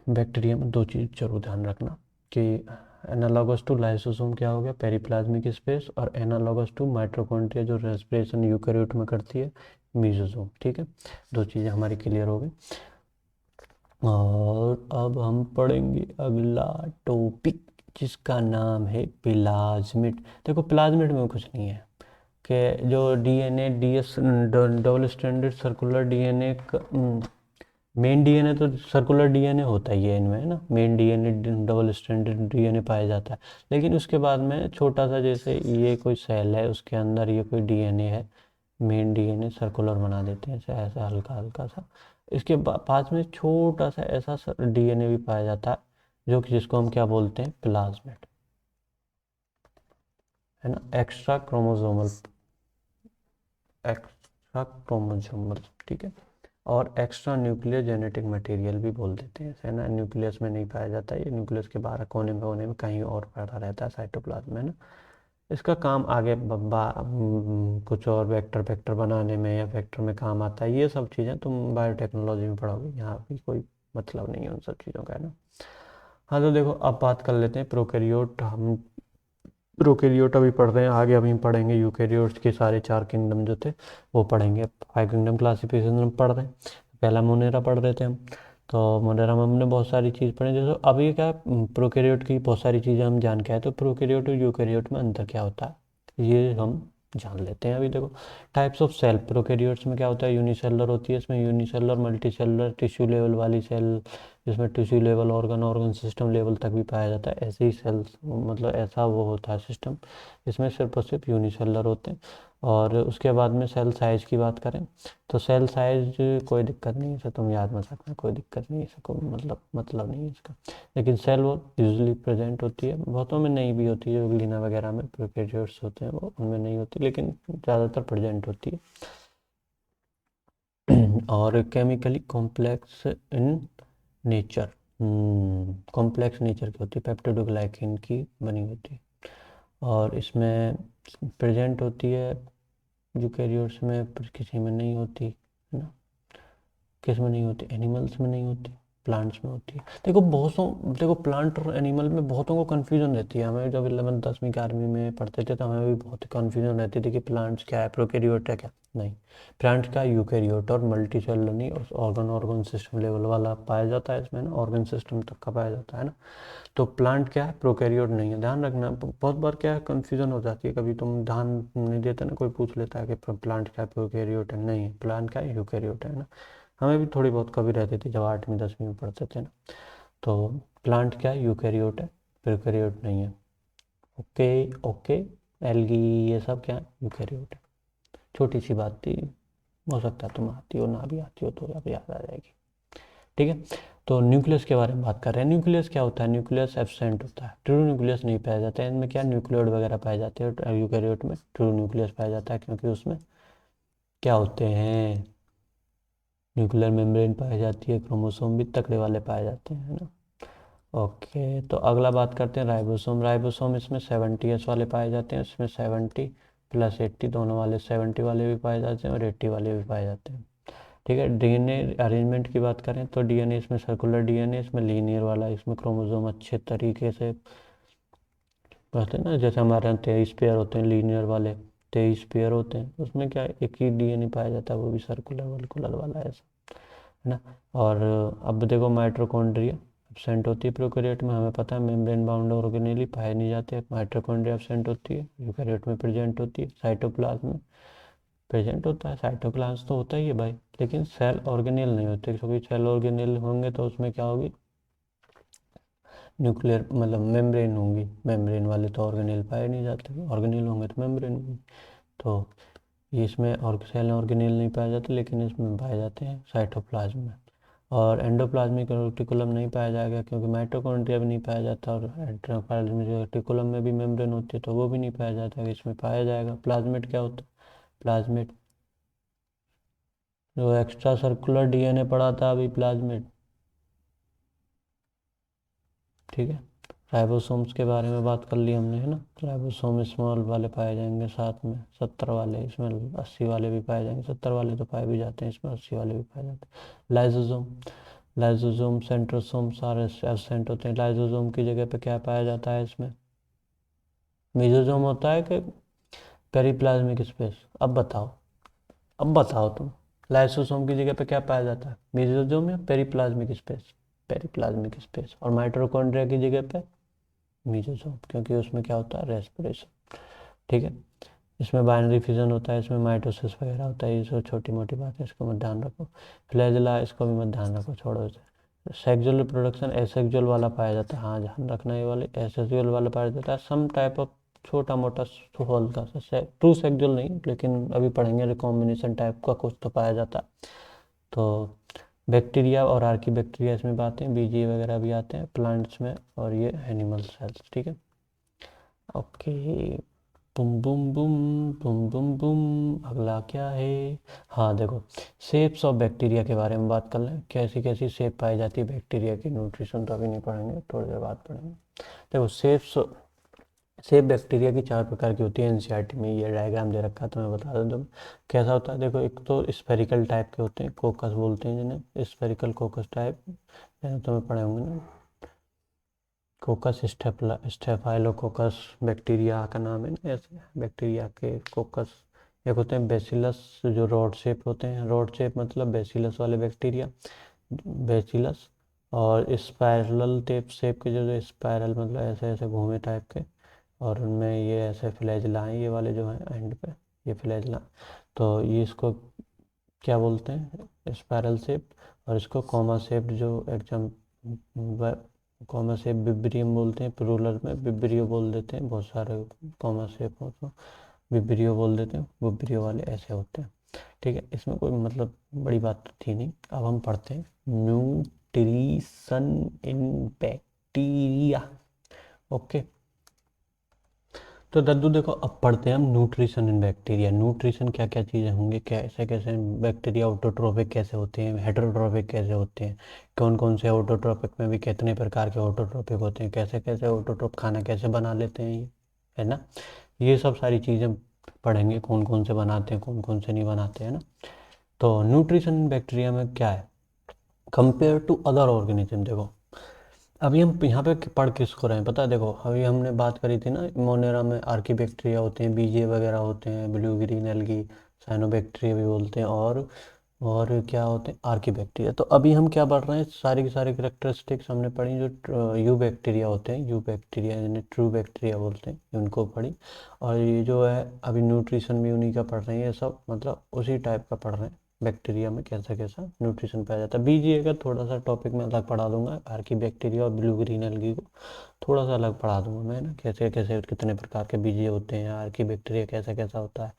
बैक्टीरिया में 2 चीज़ जरूर ध्यान रखना कि एनालॉगस टू लाइसोसोम क्या हो गया, पेरिप्लाज्मिक स्पेस, और एनालॉगस टू माइटोकॉन्ड्रिया जो रेस्पिरेशन यूकेरियोट में करती है, मीजोजोम। ठीक है, 2 चीज़ें हमारी क्लियर हो गई। और अब हम पढ़ेंगे अगला टॉपिक, जिसका नाम है प्लाज्मिड। देखो प्लाज्मिड में कुछ नहीं है कि जो DNA DS double stranded circular DNA, main DNA तो सर्कुलर डीएनए होता ही है इनमें, है ना, main DNA double stranded DNA पाया जाता है, लेकिन उसके बाद में छोटा सा, जैसे ये कोई सेल है उसके अंदर ये कोई डीएनए है, मेन डीएनए सर्कुलर बना देते हैं ऐसे ऐसा हल्का हल्का सा, इसके पास में छोटा सा ऐसा डीएनए भी पाया जाता है, जो कि जिसको हम क्या बोलते हैं, प्लाज्मिड, है ना, एक्स्ट्रा क्रोमोसोमल, ठीक है, और एक्स्ट्रा न्यूक्लियर जेनेटिक मटेरियल भी बोल देते हैं, है ना, न्यूक्लियस में नहीं पाया जाता, ये न्यूक्लियस के बाहर कोने में कहीं और पड़ा रहता है साइटोप्लाज्म में, है ना। इसका काम आगे कुछ और वेक्टर वेक्टर बनाने में या वेक्टर में काम आता है, ये सब चीज़ें तुम बायोटेक्नोलॉजी में पढ़ोगे, यहाँ भी कोई मतलब नहीं है उन सब चीज़ों का, है ना। हाँ, तो देखो अब बात कर लेते हैं प्रोकैरियोट। हम प्रोकैरियोट अभी पढ़ रहे हैं, आगे अभी पढ़ेंगे यूकैरियोट्स के सारे 4 किंगडम जो थे वो पढ़ेंगे। 5 किंगडम क्लासिफिकेशन हम पढ़ रहे हैं, पहला मोनेरा पढ़ रहे थे हम, तो मोनेरा में हमने बहुत सारी चीज़ पढ़ी, जैसे अभी क्या प्रोकैरियोट की बहुत सारी चीज़ें हम जान के आए, तो प्रोकैरियोट और यूकैरियोट में अंतर क्या होता है ये हम जान लेते हैं। अभी देखो टाइप्स ऑफ सेल, प्रोकैरियोट्स में क्या होता है, यूनिसेलुलर होती है, इसमें यूनिसेलुलर मल्टीसेलुलर टिश्यू लेवल वाली सेल, जिसमें tissue level organ system level तक भी पाया जाता है, ऐसे ही सेल्स, मतलब ऐसा वो होता है सिस्टम, इसमें सिर्फ और सिर्फ यूनिसेलुलर होते हैं। और उसके बाद में सेल साइज की बात करें, तो सेल साइज कोई दिक्कत नहीं है, इसे तुम याद मत रखना, कोई दिक्कत नहीं है, इसे कोई मतलब नहीं है इसका। लेकिन सेल वो यूजली प्रेजेंट होती है, बहुतों में नहीं भी होती है, जो ग्लीना वगैरह में प्रोकैरियोट्स होते हैं वो उनमें नहीं होती, लेकिन ज़्यादातर प्रेजेंट होती है। और chemically complex in nature, complex nature की होती है, पेप्टिडोग्लाइकेन की बनी होती है, और इसमें प्रेजेंट होती है यूकैरियोट्स में, पर किसी में नहीं होती, है ना, किस में नहीं होती, एनिमल्स में नहीं होती, प्लांट्स में होती है। देखो प्लांट और एनिमल में बहुतों को कन्फ्यूजन रहती है, हमें जब 11वीं 10वीं 11वीं में पढ़ते थे तो हमें भी बहुत कन्फ्यूजन रहती थी कि प्लांट्स क्या है, प्रोकैरियोट है क्या, नहीं, प्लांट्स का यूकैरियोट और मल्टी सेलुलर नहीं, और ऑर्गन सिस्टम लेवल वाला पाया जाता है इसमें ना, ऑर्गन सिस्टम तक का पाया जाता है ना। तो प्लांट क्या है, प्रोकैरियोट नहीं है, ध्यान रखना, बहुत बार क्या है कन्फ्यूजन हो जाती है, कभी तुम ध्यान नहीं देते ना, कोई पूछ लेता है कि प्लांट क्या है, प्रोकैरियोट है, नहीं है, प्लांट क्या है, यूकैरियोट है ना। हमें भी थोड़ी बहुत कभी रहती थी जब 8वीं 10वीं में पढ़ते थे ना। तो प्लांट क्या है, यूकैरियोट है, प्रोकैरियोट नहीं है। ओके ओके, एल्गी ये सब क्या है, यूकैरियोट है। छोटी सी बात थी, हो सकता है तुम आती हो ना भी आती हो तो अब याद आ जाएगी। ठीक है, तो न्यूक्लियस के बारे में बात कर रहे हैं। न्यूक्लियस क्या होता है, न्यूक्लियस एब्सेंट होता है, ट्रू न्यूक्लियस नहीं पाया जाता है। इनमें क्या न्यूक्लियोइड वगैरह पाए जाते हैं, यूकैरियोट में ट्रू न्यूक्लियस पाया जाता है, क्योंकि उसमें क्या होते हैं, न्यूक्लियर मेम्ब्रेन पाई जाती है, क्रोमोसोम भी तकड़े वाले पाए जाते हैं, है ना। ओके, तो अगला बात करते हैं राइबोसोम। राइबोसोम इसमें 70s वाले पाए जाते हैं, इसमें 70 + 80 दोनों वाले, 70 वाले भी पाए जाते हैं और 80 वाले भी पाए जाते हैं। ठीक है, डीएनए अरेंजमेंट की बात करें तो डीएनए इसमें सर्कुलर डीएनए, इसमें लीनियर वाला, इसमें क्रोमोसोम अच्छे तरीके से पढ़ते हैं ना, जैसे हमारे यहाँ 23 पेयर होते हैं लीनियर वाले, 23 पेयर होते हैं, उसमें क्या एक ही डीएनए पाया जाता है, वो भी सर्कुलर वर्कुलर वाला ऐसा, है ना। और अब देखो माइटोकॉन्ड्रिया एब्सेंट होती है प्रोकैरियोट में, हमें पता है मेम्ब्रेन बाउंड ऑर्गेनेली पाए नहीं जाते, माइटोकॉन्ड्रिया एब्सेंट होती है, यूकैरियोट में प्रेजेंट होती है, साइटोप्लाज्म में प्रेजेंट होता है, साइटोप्लाज्म तो होता ही है भाई, लेकिन सेल ऑर्गेनेल नहीं होते, क्योंकि सेल ऑर्गेनेल होंगे तो उसमें क्या होगी, न्यूक्लियर मतलब मेम्ब्रेन होंगी, मेम्ब्रेन वाले तो ऑर्गेनेल पाए नहीं जाते, ऑर्गेनेल होंगे तो मेम्ब्रेन होंगी। तो ये इसमें और सेल ऑर्गेनेल नहीं पाए जाते, लेकिन इसमें पाए जाते हैं साइटोप्लाज्म में। और एंडोप्लाज्मिक रेटिकुलम नहीं पाया जाएगा, क्योंकि माइटोकॉन्ड्रिया भी नहीं पाया जाता, और एंडोप्लाज्मिक रेटिकुलम में भी मेम्ब्रेन होती है तो वो भी नहीं पाया जाता, इसमें पाया जाएगा। प्लाज्मिड क्या होता है, प्लाज्मिड जो एक्स्ट्रा सर्कुलर डीएनए पड़ा था अभी, प्लाज्मिड। ठीक है, राइबोसोम्स के बारे में बात कर ली हमने, है ना। राइबोसोम स्मॉल वाले पाए जाएंगे, साथ में 70 वाले, इसमें 80 वाले भी पाए जाएंगे, 70 वाले तो पाए भी जाते हैं, इसमें 80 वाले भी पाए जाते हैं। लाइजोसोम, लाइजोसोम सेंट्रोसोम सारे एब्सेंट होते हैं। लाइजोसोम की जगह पे क्या पाया जाता है इसमें, मेसोसोम होता है कि पेरिप्लाज्मिक स्पेस, अब बताओ, अब बताओ तुम, लाइसोसोम की जगह पे क्या पाया जाता है, मेसोसोम या पेरिप्लाज्मिक स्पेस, पेरिप्लाज्मिक स्पेस। और माइटोकॉन्ड्रिया की जगह पे मेसोसोम, क्योंकि उसमें क्या होता है, रेस्पिरेशन। ठीक है, इसमें बाइनरी फिजन होता है, इसमें माइटोसिस वगैरह होता है, ये सब छोटी मोटी बातें, इसको मत ध्यान रखो। फ्लैजेला इसको भी मत ध्यान रखो, छोड़ो इसे। सेक्सुअल रिप्रोडक्शन एसेक्सुअल वाला पाया जाता है, हाँ ध्यान रखना, ये वाले एसेक्सुअल वाला पाया जाता है, सम टाइप ऑफ छोटा मोटा हल्का सा, ट्रू सेक्सुअल नहीं, लेकिन अभी पढ़ेंगे रिकॉम्बिनेशन टाइप का कुछ तो पाया जाता है। तो बैक्टीरिया और आर्की बैक्टीरिया इसमें आते हैं, बीजे वगैरह भी आते हैं प्लांट्स में, और ये एनिमल सेल्स। ठीक है, ओके, बुम बुम बुम बुम बुम बुम, अगला क्या है। हाँ देखो, शेप्स ऑफ बैक्टीरिया के बारे में बात कर लें, कैसी कैसी शेप पाई जाती है बैक्टीरिया की। न्यूट्रिशन तो अभी नहीं पढ़ेंगे, थोड़ी देर बाद पढ़ेंगे। देखो शेप्स, शेप बैक्टीरिया की 4 प्रकार की होती है, एनसीईआरटी में ये डायग्राम दे रखा है तो मैं बता दूँ तुम कैसा होता है। देखो, एक तो स्फेरिकल टाइप के होते हैं, कोकस बोलते हैं जिन्हें, स्फेरिकल कोकस टाइप, तुम्हें पढ़े होंगे ना। कोकस स्टेफाइलोकोकस बैक्टीरिया का नाम है ना, ऐसे बैक्टीरिया के कोकस। एक होते हैं बेसिलस, जो रॉड शेप होते हैं, रॉड शेप मतलब बेसिलस वाले बैक्टीरिया, बेसिलस। और स्पाइरल टेप शेप के, जो स्पाइरल मतलब ऐसे ऐसे घूमे टाइप के, और उनमें ये ऐसे फ्लैजला हैं, ये वाले जो हैं एंड पे, ये फ्लैजला। तो ये इसको क्या बोलते हैं, स्पाइरल शेप। और इसको कॉमा शेप्ड जो एकदम, कॉमा शेप विब्रियम बोलते हैं, प्लूरल में विब्रियो बोल देते हैं, बहुत सारे कॉमा शेप हो तो विब्रियो बोल देते हैं, विब्रियो वाले ऐसे होते हैं। ठीक है, इसमें कोई मतलब बड़ी बात तो थी नहीं। अब हम पढ़ते हैं न्यूट्रिशन इन बैक्टीरिया। ओके, तो दद्दू देखो, अब पढ़ते हैं हम न्यूट्रिशन इन बैक्टीरिया। न्यूट्रिशन क्या क्या चीज़ें होंगी, कैसे कैसे बैक्टीरिया ऑटोट्रोफिक कैसे होते हैं, हेटेरोट्रोफिक कैसे होते हैं, कौन कौन से ऑटोट्रोफिक में भी कितने प्रकार के ऑटोट्रोफिक होते हैं, कैसे कैसे ऑटोट्रोफ खाना कैसे बना लेते हैं ये, है ना। ये सब सारी चीज़ें पढ़ेंगे, कौन कौन से बनाते हैं, कौन कौन से नहीं बनाते हैं ना। तो न्यूट्रिशन इन बैक्टीरिया में क्या है, कंपेयर टू अदर ऑर्गेनिज्म। देखो, अभी हम यहाँ पे पढ़ किसको रहे हैं पता है, देखो अभी हमने बात करी थी ना, मोनेरा में आर्की बैक्टीरिया होते हैं, बीजे वगैरह होते हैं, ब्लू ग्रीन एल्गी, साइनोबैक्टीरिया भी बोलते हैं, और क्या होते हैं, आर्की बैक्टीरिया। तो अभी हम क्या पढ़ रहे हैं, सारी की सारी करेक्टरिस्टिक्स हमने पढ़ी, जो यू बैक्टीरिया होते हैं, यू बैक्टीरिया जिन्हें ट्रू बैक्टीरिया बोलते हैं, उनको पढ़ी। और ये जो है अभी न्यूट्रिशन भी उन्हीं का पढ़ रहे हैं, ये सब मतलब उसी टाइप का पढ़ रहे हैं, बैक्टीरिया में कैसा कैसा न्यूट्रिशन पाया जाता है। बीजीए का थोड़ा सा टॉपिक मैं अलग पढ़ा दूंगा, आर्की बैक्टीरिया और ब्लू ग्रीन एल्गी को थोड़ा सा अलग पढ़ा दूंगा मैं ना, कैसे कैसे कितने प्रकार के बीजीए होते हैं, आर्की बैक्टीरिया कैसा कैसा होता है,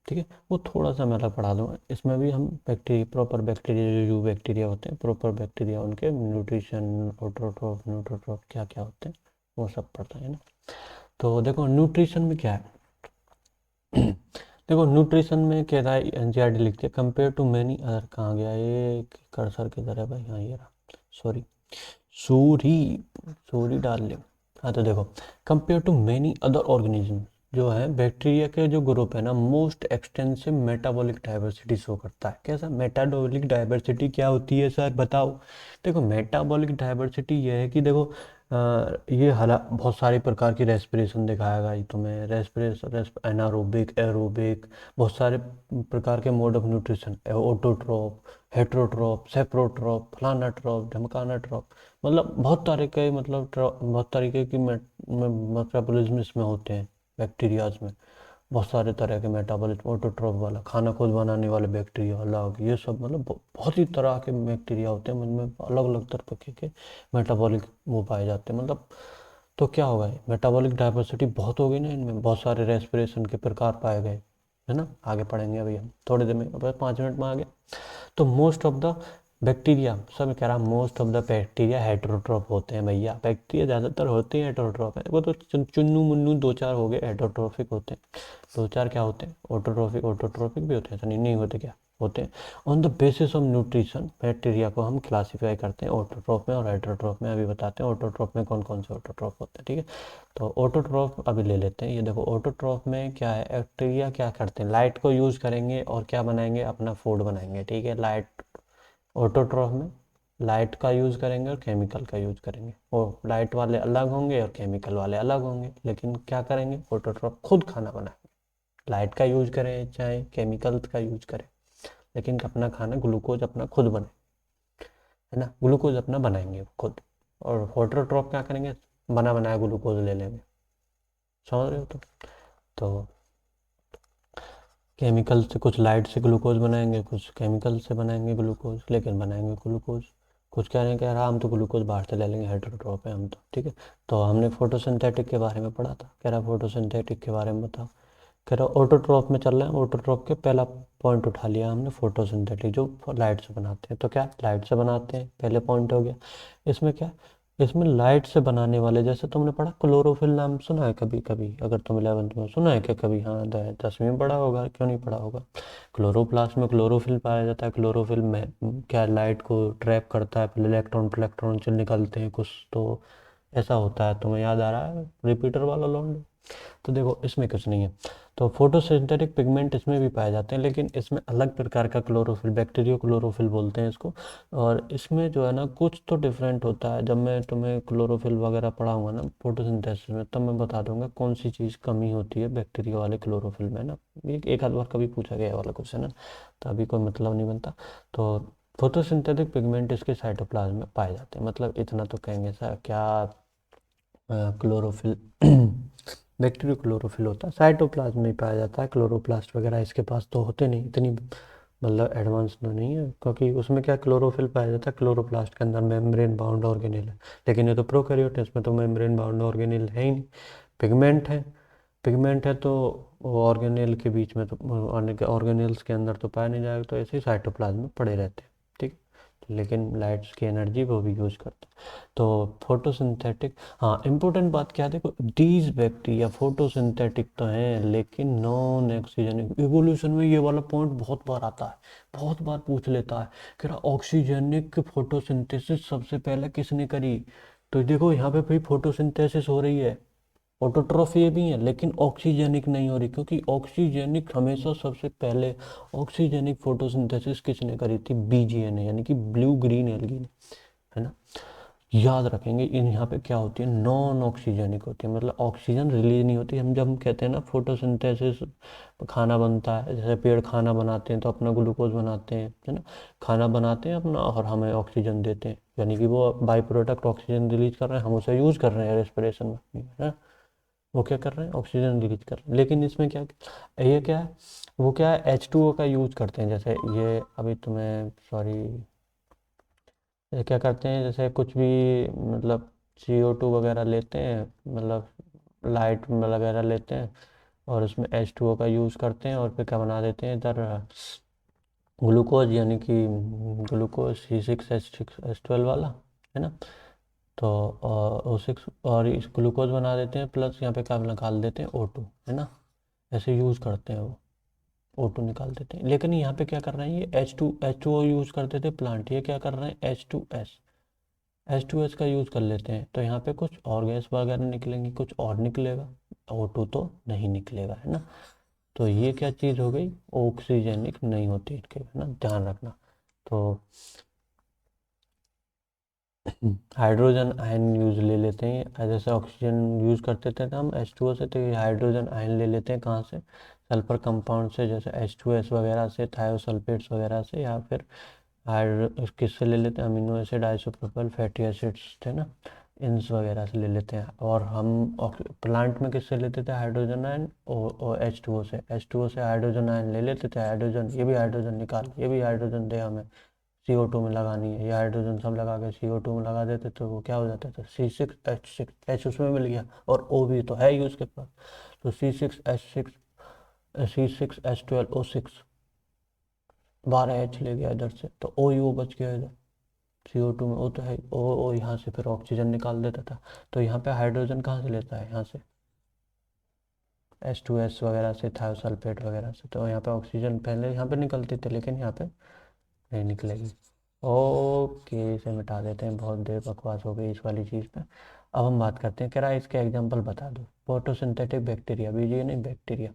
ठीक है, वो थोड़ा सा मैं अलग पढ़ा दूंगा। इसमें भी हम बैक्टीरिया, प्रॉपर बैक्टीरिया जो यू बैक्टीरिया होते हैं, प्रॉपर बैक्टीरिया, उनके न्यूट्रिशन, ऑटोट्रोफ, न्यूट्रोट्रोफ क्या क्या होते हैं वो सब पढ़ते हैं ना। तो देखो न्यूट्रिशन में क्या है देखो न्यूट्रिशन में कह रहा है, एनसीईआरटी लिखती है कंपेयर टू मैनी अदर, कहाँ गया ये कर्सर किधर है भाई, हाँ ये रहा, सॉरी सूरी सूरी डाल ले। हाँ तो देखो compare to many other organism जो है, बैक्टीरिया के जो ग्रुप है ना, most extensive metabolic diversity show करता है। कैसा मेटाबॉलिक डाइवर्सिटी क्या होती है सर बताओ। देखो मेटाबॉलिक डाइवर्सिटी ये है कि देखो ये हला बहुत सारे प्रकार की रेस्पिरेशन दिखाएगा ये तुम्हें, रेस्पिरेशन, एनारोबिक, एरोबिक, बहुत सारे प्रकार के मोड ऑफ न्यूट्रिशन, ऑटोट्रोप, हेट्रोट्रोप, सेप्रोट्रोप, फलाना ट्रोप, ढमकाना ट्रोप, मतलब बहुत तरह के, मतलब बहुत तरीके की मेटाबॉलिज्म इसमें होते हैं बैक्टीरियाज में। बहुत सारे तरह के मेटाबॉलिज्म, ऑटोट्रोफ वाला खाना खुद बनाने वाले बैक्टीरिया अलग, ये सब मतलब बहुत ही तरह के बैक्टीरिया होते हैं, उनमें अलग अलग तरह के मेटाबॉलिक वो पाए जाते हैं मतलब। तो क्या होगा, मेटाबॉलिक डाइवर्सिटी बहुत हो गई ना, इनमें बहुत सारे रेस्पिरेशन के प्रकार पाए गए, है ना। आगे पढ़ेंगे अभी हम थोड़ी देर में, अब 5 मिनट में आगे। तो मोस्ट ऑफ द बैक्टीरिया, सब कह रहा most of the bacteria heterotroph होते हैं भैया, बैक्टीरिया ज़्यादातर होते हैं हेटेरोट्रॉफ है। वो तो चुन्नू मुन्नू दो चार हो गए हेटेरोट्रॉफिक होते हैं, दो चार क्या होते हैं ऑटोट्रॉफिक, ऑटोट्रॉफिक भी होते हैं, ऐसा नहीं होते, क्या होते हैं। On the basis of nutrition bacteria को हम क्लासीफाई करते हैं ऑटोट्रॉफ में और हेटेरोट्रॉफ में। अभी बताते हैं ऑटोट्रॉफ में कौन कौन से ऑटोट्रॉफ होते हैं, ठीक है। तो ऑटोट्रॉफ अभी ले लेते हैं। ये देखो ऑटोट्रॉफ में क्या है, बैक्टीरिया क्या करते हैं, लाइट को यूज़ करेंगे और क्या बनाएंगे, अपना फूड बनाएंगे, ठीक है। लाइट, ऑटोट्रॉफ में लाइट का यूज़ करेंगे और केमिकल का यूज़ करेंगे, और लाइट वाले अलग होंगे और केमिकल वाले अलग होंगे, लेकिन क्या करेंगे ऑटोट्रॉफ खुद खाना बनाएंगे, लाइट का यूज़ करें चाहे केमिकल का यूज़ करें, लेकिन अपना खाना ग्लूकोज अपना खुद बने, है ना, ग्लूकोज अपना बनाएंगे खुद। और ऑटोट्रॉफ क्या करेंगे, बना बनाया ग्लूकोज ले लेंगे, समझ रहे हो। तो केमिकल से, कुछ लाइट से ग्लूकोज बनाएंगे, कुछ केमिकल से बनाएंगे ग्लूकोज, लेकिन बनाएंगे ग्लूकोज। कुछ कह रहे हैं, कह रहा हम तो ग्लूकोज बाहर से ले लेंगे, हेटेरोट्रॉफ है हम तो, ठीक है। तो हमने फोटोसिंथेटिक के बारे में पढ़ा था, कह रहा फोटोसिंथेटिक के बारे में बताओ, कह रहा ऑटोट्रॉफ में चल रहे हैं। ऑटोट्रॉफ के पहला पॉइंट उठा लिया हमने, फोटोसिंथेटिक जो लाइट से बनाते हैं। तो क्या लाइट से बनाते हैं, पहले पॉइंट हो गया। इसमें क्या, इसमें लाइट से बनाने वाले, जैसे तुमने पढ़ा क्लोरोफिल, नाम सुना है कभी कभी, अगर तुम 11th में सुना है क्या कभी, हाँ 10वीं में पढ़ा होगा, क्यों नहीं पढ़ा होगा। क्लोरोप्लास्ट में क्लोरोफिल पाया जाता है। क्लोरोफिल में क्या, लाइट को ट्रैप करता है, पहले इलेक्ट्रॉन प्लेक्ट्रॉन से निकलते हैं कुछ, तो ऐसा होता है, तुम्हें याद आ रहा है रिपीटर वाला लॉन्ड। तो देखो इसमें कुछ नहीं है। तो फोटोसिंथेटिक पिगमेंट इसमें भी पाए जाते हैं, लेकिन इसमें अलग प्रकार का क्लोरोफिल, बैक्टीरियो क्लोरोफिल बोलते हैं इसको। और इसमें जो है ना कुछ तो डिफरेंट होता है, जब मैं तुम्हें क्लोरोफिल वगैरह पढ़ाऊंगा ना फोटोसिंथेसिस में, तब मैं बता दूंगा कौन सी चीज़ कमी होती है बैक्टीरिया वाले क्लोरोफिल में ना। एक आध बार कभी पूछा गया वाला क्वेश्चन है, तो अभी कोई मतलब नहीं बनता। तो फोटोसिंथेटिक पिगमेंट इसके साइटोप्लाज्म में पाए जाते हैं, मतलब इतना तो कहेंगे सर क्या, क्लोरोफिल बैक्टीरियो क्लोरोफिल होता है, साइटोप्लाज्म में पाया जाता है। क्लोरोप्लास्ट वगैरह इसके पास तो होते नहीं, इतनी मतलब एडवांस तो नहीं है, क्योंकि उसमें क्या क्लोरोफिल पाया जाता है क्लोरोप्लास्ट के अंदर, मेम्ब्रेन बाउंड ऑर्गेनेल है। लेकिन ये तो प्रोकैरियोट है, इसमें तो मेम्ब्रेन बाउंड ऑर्गेनेल है ही नहीं, पिगमेंट है। पिगमेंट है तो ऑर्गेनेल के बीच में, तो ऑर्गेनेल्स के अंदर तो पाया नहीं जाएगा, तो ऐसे ही साइटोप्लाज्म में पड़े रहते हैं, ठीक। लेकिन लाइट्स की एनर्जी वो भी यूज करते हैं। तो फोटोसिंथेटिक, हाँ इंपॉर्टेंट बात क्या है, देखो दीज बैक्टीरिया फोटोसिंथेटिक तो हैं लेकिन नॉन ऑक्सीजनिक। इवोल्यूशन में ये वाला पॉइंट बहुत बार आता है, बहुत बार पूछ लेता है, कह रहा ऑक्सीजनिक फोटोसिंथेसिस सबसे पहले किसने करी। तो देखो यहाँ पे भी फोटोसिंथेसिस हो रही है, ऑटोट्रॉफ ये भी है, लेकिन ऑक्सीजनिक नहीं हो रही, क्योंकि ऑक्सीजनिक हमेशा सबसे पहले, ऑक्सीजनिक फोटोसिंथेसिस किसने करी थी, बीजीए ने, यानी कि ब्लू ग्रीन एल्गी ने, है ना। याद रखेंगे इन यहाँ पे क्या होती है, नॉन ऑक्सीजनिक होती है, मतलब ऑक्सीजन रिलीज नहीं होती। हम जब हम कहते हैं ना फोटोसिंथेसिस, खाना बनता है, जैसे पेड़ खाना बनाते हैं तो अपना ग्लूकोज बनाते हैं, है ना, खाना बनाते हैं अपना और हमें ऑक्सीजन देते हैं, यानी कि वो बाई प्रोडक्ट ऑक्सीजन रिलीज कर रहे हैं, हम उसे यूज़ कर रहे हैं रेस्पिरेशन में, है ना। वो क्या कर रहे हैं, ऑक्सीजन रिलीज कर रहे हैं। लेकिन इसमें क्या, ये क्या है, वो क्या है, H2O का यूज करते हैं। जैसे ये अभी तुम्हें, सॉरी, ये क्या करते हैं, जैसे कुछ भी मतलब CO2 वगैरह लेते हैं, मतलब लाइट वगैरह लेते हैं, और उसमें H2O का यूज़ करते हैं, और फिर क्या बना देते हैं इधर, ग्लूकोज, यानी कि ग्लूकोज C6H12 वाला, है ना। तो O6, और इस ग्लूकोज बना देते हैं, प्लस यहाँ पे क्या निकाल देते हैं, O2, है ना। ऐसे यूज़ करते हैं वो, O2 निकाल देते हैं। लेकिन यहाँ पे क्या कर रहे हैं, ये H2O यूज़ करते थे प्लांट, ये क्या कर रहे हैं, H2S का यूज़ कर लेते हैं। तो यहाँ पे कुछ और गैस वगैरह निकलेंगी, कुछ और निकलेगा, O2 तो नहीं निकलेगा, है ना। तो ये क्या चीज़ हो गई, ऑक्सीजनिक नहीं होती इनके, है ना, ध्यान रखना। तो हाइड्रोजन आयन यूज ले लेते हैं, जैसे ऑक्सीजन यूज करते थे हम H2O से, तो ये हाइड्रोजन आयन ले लेते हैं कहाँ से, सल्फर कंपाउंड से, जैसे H2S वगैरह से, थायोसल्फेट्स वगैरह से, या फिर हाइड्रो किससे ले लेते हैं, amino acid, isopropyl fatty acids थे ना, इन्स वगैरह से ले लेते हैं। और हम प्लांट में किससे लेते थे, हाइड्रोजन आयन, और H2O से हाइड्रोजन आयन ले लेते थे, हाइड्रोजन, ये भी हाइड्रोजन निकाल, ये भी हाइड्रोजन दे हमें, CO2 में लगानी है, ये हाइड्रोजन सब लगा के CO2 में लगा देते, तो वो क्या हो जाता था, C6H6, H उसमें मिल गया, और O भी तो है ही उसके पास, तो C6H12O6, 12H ले गया इधर से, तो OU बच गया इधर, CO2 में O तो है, O यहाँ से फिर ऑक्सीजन निकाल देता था। तो यहाँ पे हाइड्रोजन कहाँ से लेता है, यहाँ से H2S वगैरह से, थायोसल्फेट वगैरह से। तो यहाँ पे ऑक्सीजन पहले यहाँ पे निकलती थी, लेकिन यहाँ पे नहीं निकलेगी। ओके, इसे मिटा देते हैं, बहुत देर बकवास हो गई इस वाली चीज़ पे। अब हम बात करते हैं, कह रहा है इसके एग्जांपल बता दो, फोटोसिंथेटिक बैक्टीरिया, बीजीए नहीं, बैक्टीरिया।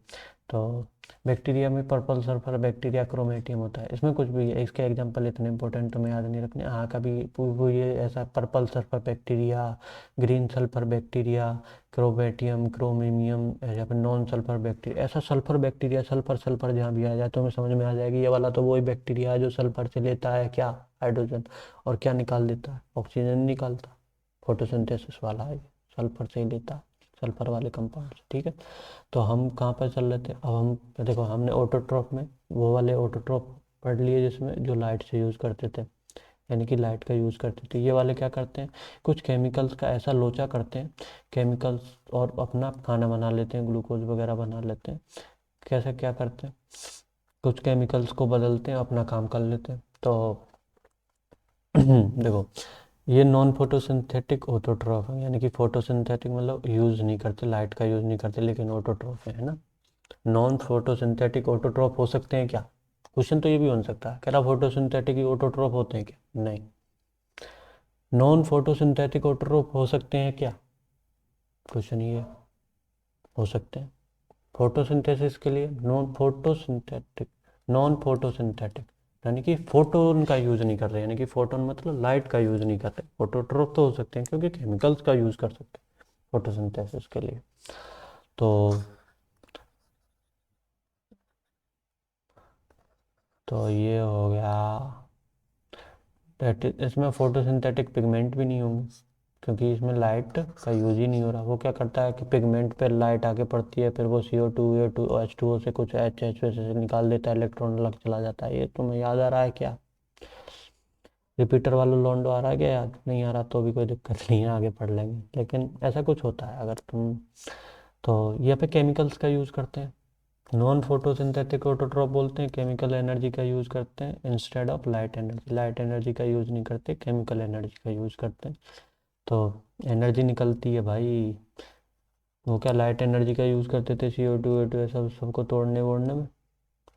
तो बैक्टीरिया में पर्पल सल्फर बैक्टीरिया क्रोमेटियम होता है, इसमें कुछ भी है, इसके एग्जांपल इतने इंपॉर्टेंट तुम्हें याद नहीं रखने। हाँ, कभी वो ये ऐसा purple sulphur bacteria, green sulphur bacteria, chromatium, chromium, या फिर नॉन सल्फर बैक्टीरिया, ऐसा सल्फर बैक्टीरिया, सल्फर सल्फर जहाँ भी आ जाए तो हमें समझ में आ जाएगी, ये वाला तो वही बैक्टीरिया है जो सल्फर से लेता है क्या, हाइड्रोजन, और क्या निकाल देता है, ऑक्सीजन निकालता, फोटोसिंथेसिस वाला है, सल्फर से ही लेता है, सल्फर वाले कंपाउंड से, ठीक है। तो हम कहाँ पर चल रहे थे, अब हम देखो, हमने ऑटोट्रॉफ में वो वाले ऑटोट्रॉफ पढ़ लिए जिसमें जो लाइट से यूज़ करते थे, यानी कि लाइट का यूज़ करते थे। ये वाले क्या करते हैं, कुछ केमिकल्स का ऐसा लोचा करते हैं, केमिकल्स, और अपना खाना बना लेते हैं, ग्लूकोज वगैरह बना लेते हैं। कैसे क्या करते हैं, कुछ केमिकल्स को बदलते हैं, अपना काम कर लेते हैं। तो देखो, ये नॉन फोटोसिंथेटिक ऑटोट्रॉफ है, यानी कि फोटोसिंथेटिक मतलब यूज़ नहीं करते, लाइट का यूज़ नहीं करते, लेकिन ऑटोट्रॉफ है ना। नॉन फोटोसिंथेटिक ऑटोट्रॉफ हो सकते हैं क्या, क्वेश्चन तो ये भी हो सकता है, कह रहा फोटोसिंथेटिक ऑटोट्रॉफ होते हैं क्या, नहीं। नॉन फोटोसिंथेटिक ऑटोट्रॉफ हो सकते हैं क्या, क्वेश्चन ये हो सकते हैं। फोटोसिंथेसिस के लिए नॉन फोटोसिंथेटिक यानी कि फोटोन का यूज़ नहीं कर रहे, यानी कि फोटोन मतलब लाइट का यूज़ नहीं कर रहे, फोटोट्रॉफ तो हो सकते हैं क्योंकि केमिकल्स का यूज़ कर सकते हैं फोटोसिंथेसिस के लिए। तो ये हो गया, इसमें फोटोसिंथेटिक पिगमेंट भी नहीं होंगे, क्योंकि इसमें लाइट का यूज ही नहीं हो रहा। वो क्या करता है कि पिगमेंट पे लाइट आके पड़ती है, फिर वो CO2 से कुछ H से निकाल देता है, इलेक्ट्रॉन अलग चला जाता है। ये तुम्हें याद आ रहा है क्या, रिपीटर वाला लॉन्डो आ रहा है क्या, याद नहीं आ रहा तो भी कोई दिक्कत नहीं है, आगे पढ़ लेंगे। लेकिन ऐसा कुछ होता है अगर तुम, तो यहाँ पे केमिकल्स का यूज़ करते हैं, नॉन फोटोसिंथेटिक ऑटोट्रॉप बोलते हैं, केमिकल एनर्जी का यूज़ करते हैं instead of light energy, light energy का यूज़ नहीं करते, केमिकल एनर्जी का यूज़ करते हैं। तो एनर्जी निकलती है भाई, वो क्या लाइट एनर्जी का यूज़ करते थे, CO2 सब सबको तोड़ने वोड़ने में,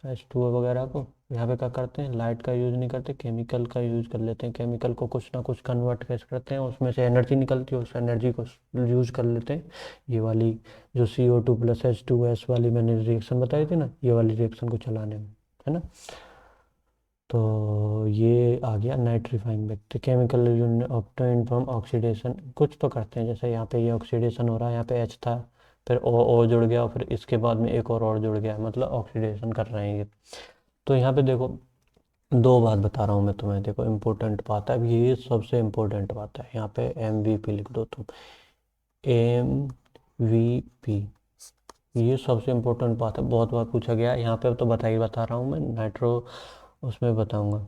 H2O वगैरह को। यहाँ पे क्या करते हैं, लाइट का यूज़ नहीं करते, केमिकल का यूज़ कर लेते हैं, केमिकल को कुछ ना कुछ कन्वर्ट कैसे करते हैं, उसमें से एनर्जी निकलती है, उस एनर्जी को यूज़ कर लेते हैं। ये वाली जो CO2 प्लस H2S वाली मैंने रिएक्शन बताई थी ना, ये वाली रिएक्शन को चलाने में, है ना। तो ये आ गया nitrifying bacteria, chemical obtain from oxidation, कुछ तो करते हैं, जैसे यहाँ पे ये ऑक्सीडेशन हो रहा है, यहाँ पे H था, फिर O जुड़ गया, और फिर इसके बाद में एक और जुड़ गया, मतलब ऑक्सीडेशन कर रहे हैं ये। तो यहाँ पे देखो, दो बात बता रहा हूँ मैं तुम्हें, देखो इम्पोर्टेंट बात है, अब ये सबसे इम्पोर्टेंट बात है, यहाँ पे MVP लिख दो तुम, एम VP। ये सबसे इम्पोर्टेंट बात है, बहुत बार पूछा गया है। यहाँ पे तो बता रहा हूँ मैं, नाइट्रो उसमें बताऊँगा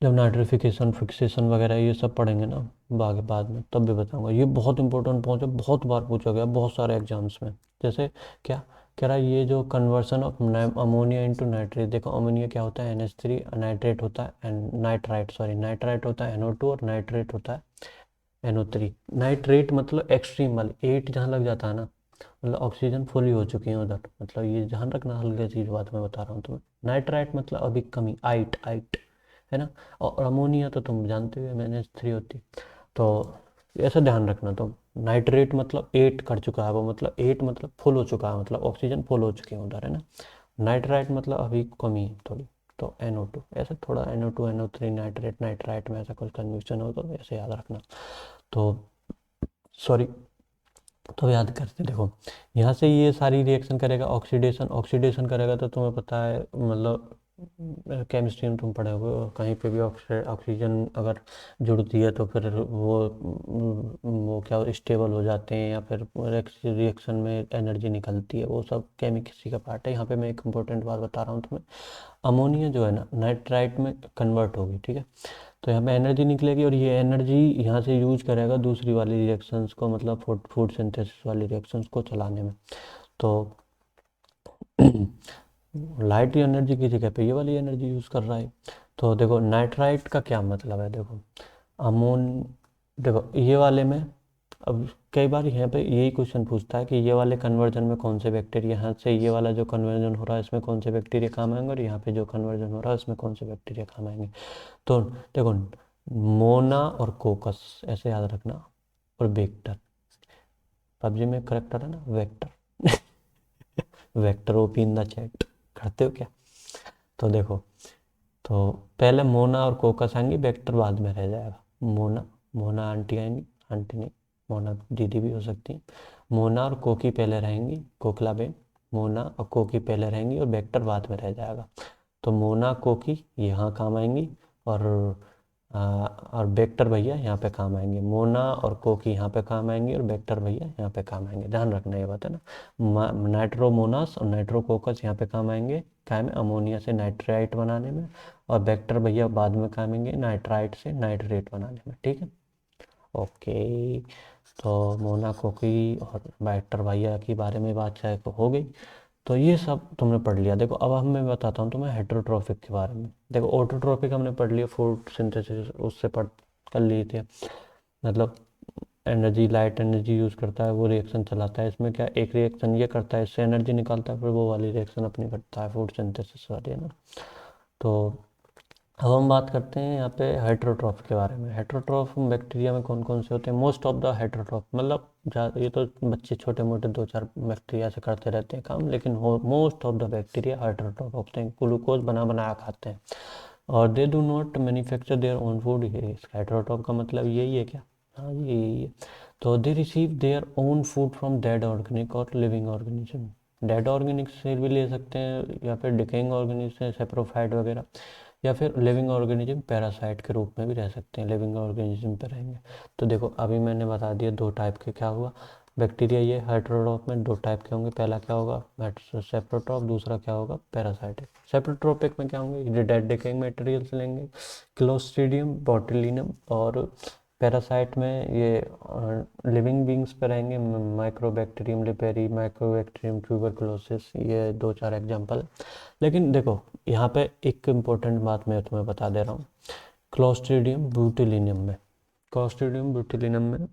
जब नाइट्रिफिकेशन फिक्सेशन वगैरह ये सब पढ़ेंगे ना बाद में, तब भी बताऊंगा। ये बहुत इंपॉर्टेंट पॉइंट है, बहुत बार पूछा गया बहुत सारे एग्जाम्स में। जैसे क्या कह रहा है, ये जो conversion of ammonia into nitrate, देखो अमोनिया क्या होता है NH3, नाइट्रेट होता है नाइट्राइट होता है NO2, और नाइट्रेट होता है NO3। नाइट्रेट मतलब एक्सट्रीम वाली 8 जहाँ लग जाता है ना, मतलब ऑक्सीजन फुली हो चुकी है उधर, मतलब ये ध्यान रखना, हल्की चीज़ बात मैं बता रहा हूँ तुम्हें। नाइट्राइट मतलब अभी कमी, आइट आइट है ना। और अमोनिया तो तुम जानते हो NH3 होती, तो ऐसा ध्यान रखना। तो नाइट्रेट मतलब 8 कर चुका है वो, मतलब 8 मतलब फुल हो चुका है, मतलब ऑक्सीजन फुल हो चुकी है उधर, है ना। नाइट्राइट मतलब अभी कमी है थोड़ी, तो NO2। ऐसा थोड़ा NO2 NO3 नाइट्रेट नाइट्राइट में ऐसा कुछ कन्फ्यूजन हो तो ऐसे याद रखना। तो सॉरी, तो याद करते देखो, यहाँ से ये सारी रिएक्शन करेगा, ऑक्सीडेशन ऑक्सीडेशन करेगा, तो तुम्हें पता है मतलब केमिस्ट्री में तुम पढ़े हो, कहीं पे भी ऑक्सीजन अगर जुड़ती है तो फिर वो क्या स्टेबल हो जाते हैं, या फिर रिएक्शन में एनर्जी निकलती है, वो सब केमिस्ट्री का पार्ट है। यहाँ पे मैं एक इम्पोर्टेंट बात बता रहा हूँ तुम्हें, अमोनिया जो है ना नाइट्राइट में कन्वर्ट होगी, ठीक है। तो यहाँ पे एनर्जी निकलेगी, और ये एनर्जी यहाँ से यूज करेगा दूसरी वाली रिएक्शंस को, मतलब फूड सिंथेसिस वाली रिएक्शंस को चलाने में। तो लाइट एनर्जी की जगह पे ये वाली एनर्जी यूज़ कर रहा है। तो देखो नाइट्राइट का क्या मतलब है, देखो अमोन, देखो ये वाले में, अब कई बार यहाँ पे यही क्वेश्चन पूछता है कि ये वाले कन्वर्जन में कौन से बैक्टीरिया, यहाँ से ये वाला जो कन्वर्जन हो रहा है इसमें कौन से बैक्टीरिया काम आएंगे, और यहाँ पे जो कन्वर्जन हो रहा है इसमें कौन से बैक्टीरिया काम आएंगे। तो देखो, मोना और कोकस ऐसे याद रखना, और वेक्टर, पबजी में करेक्टर है ना vector. Vector OP in the chat करते हो क्या। तो देखो, तो पहले मोना और कोकस आएंगी, वेक्टर बाद में रह जाएगा। मोना, मोना आंटी आएंगी, आंटी नहीं, मोना दीदी भी हो सकती है। मोना और कोकी पहले रहेंगी, कोकला बेन, मोना और कोकी पहले रहेंगी और वेक्टर बाद में रह जाएगा। तो मोना कोकी यहाँ काम आएंगी, और और वेक्टर भैया यहाँ पे काम आएंगे। मोना और कोकी यहाँ पे काम आएंगे, और वेक्टर भैया यहाँ पे काम आएंगे। ध्यान रखना ये बात है ना। नाइट्रोमोनास और नाइट्रोकोकस यहाँ पे काम आएंगे, क्या में अमोनिया से नाइट्राइट बनाने में, और वेक्टर भैया बाद में काम आएंगे नाइट्राइट से नाइट्रेट बनाने में, ठीक है। ओके, तो मोना कोकी और वेक्टर भैया के बारे में बात चाहे तो हो गई। तो ये सब तुमने पढ़ लिया। देखो अब हम मैं बताता हूँ तुम्हें हेटेरोट्रॉफिक के बारे में। देखो ऑटोट्रॉफिक हमने पढ़ लिया, फूड सिंथेसिस उससे पढ़ कर लिए थे, मतलब एनर्जी, लाइट एनर्जी यूज़ करता है, वो रिएक्शन चलाता है। इसमें क्या, एक रिएक्शन ये करता है, इससे एनर्जी निकालता है, फिर वो वाली रिएक्शन अपनी करता है, फूड सिंथेसिस वाली, है ना। तो अब हम बात करते हैं यहाँ पे हेटेरोट्रॉफ के बारे में। हेटेरोट्रॉफ बैक्टीरिया में कौन कौन से होते हैं, मोस्ट ऑफ द हेटेरोट्रॉफ, मतलब ये तो बच्चे छोटे मोटे 2-4 बैक्टीरिया से करते रहते हैं काम, लेकिन most of the bacteria heterotroph होते हैं, ग्लूकोज बना बनाया खाते हैं, और they do not manufacture their own food. Heterotroph का मतलब यही है क्या, हाँ यही है। तो they receive their own food from dead organic और लिविंग ऑर्गेनिज्म। डेड ऑर्गेनिक से भी ले सकते हैं, या फिर डिकेइंग ऑर्गेनिज्म सेप्रोफाइट वगैरह, या फिर लिविंग ऑर्गेनिज्म पैरासाइट के रूप में भी रह सकते हैं, लिविंग ऑर्गेनिज्म पे रहेंगे। तो देखो अभी मैंने बता दिया 2 टाइप के क्या हुआ बैक्टीरिया, ये हेटेरोट्रॉफ में 2 टाइप के होंगे। पहला क्या होगा सेप्रोट्रॉफ, दूसरा क्या होगा पैरासाइटिक। सेप्रोट्रॉपिक में क्या होंगे, डेड डिकेइंग मटेरियल्स लेंगे, क्लोस्ट्रीडियम बोtulinum, और पैरासाइट में ये लिविंग बींग्स पे रहेंगे, माइक्रोबैक्टीरियम लिपेरी, माइक्रोबैक्टीरियम ट्यूबरकुलोसिस, ये 2-4 एग्जाम्पल। लेकिन देखो यहाँ पे एक इम्पोर्टेंट बात मैं तुम्हें बता दे रहा हूँ, क्लोस्ट्रीडियम ब्यूटिलिनियम में, क्लोस्ट्रीडियम ब्यूटिलिनियम में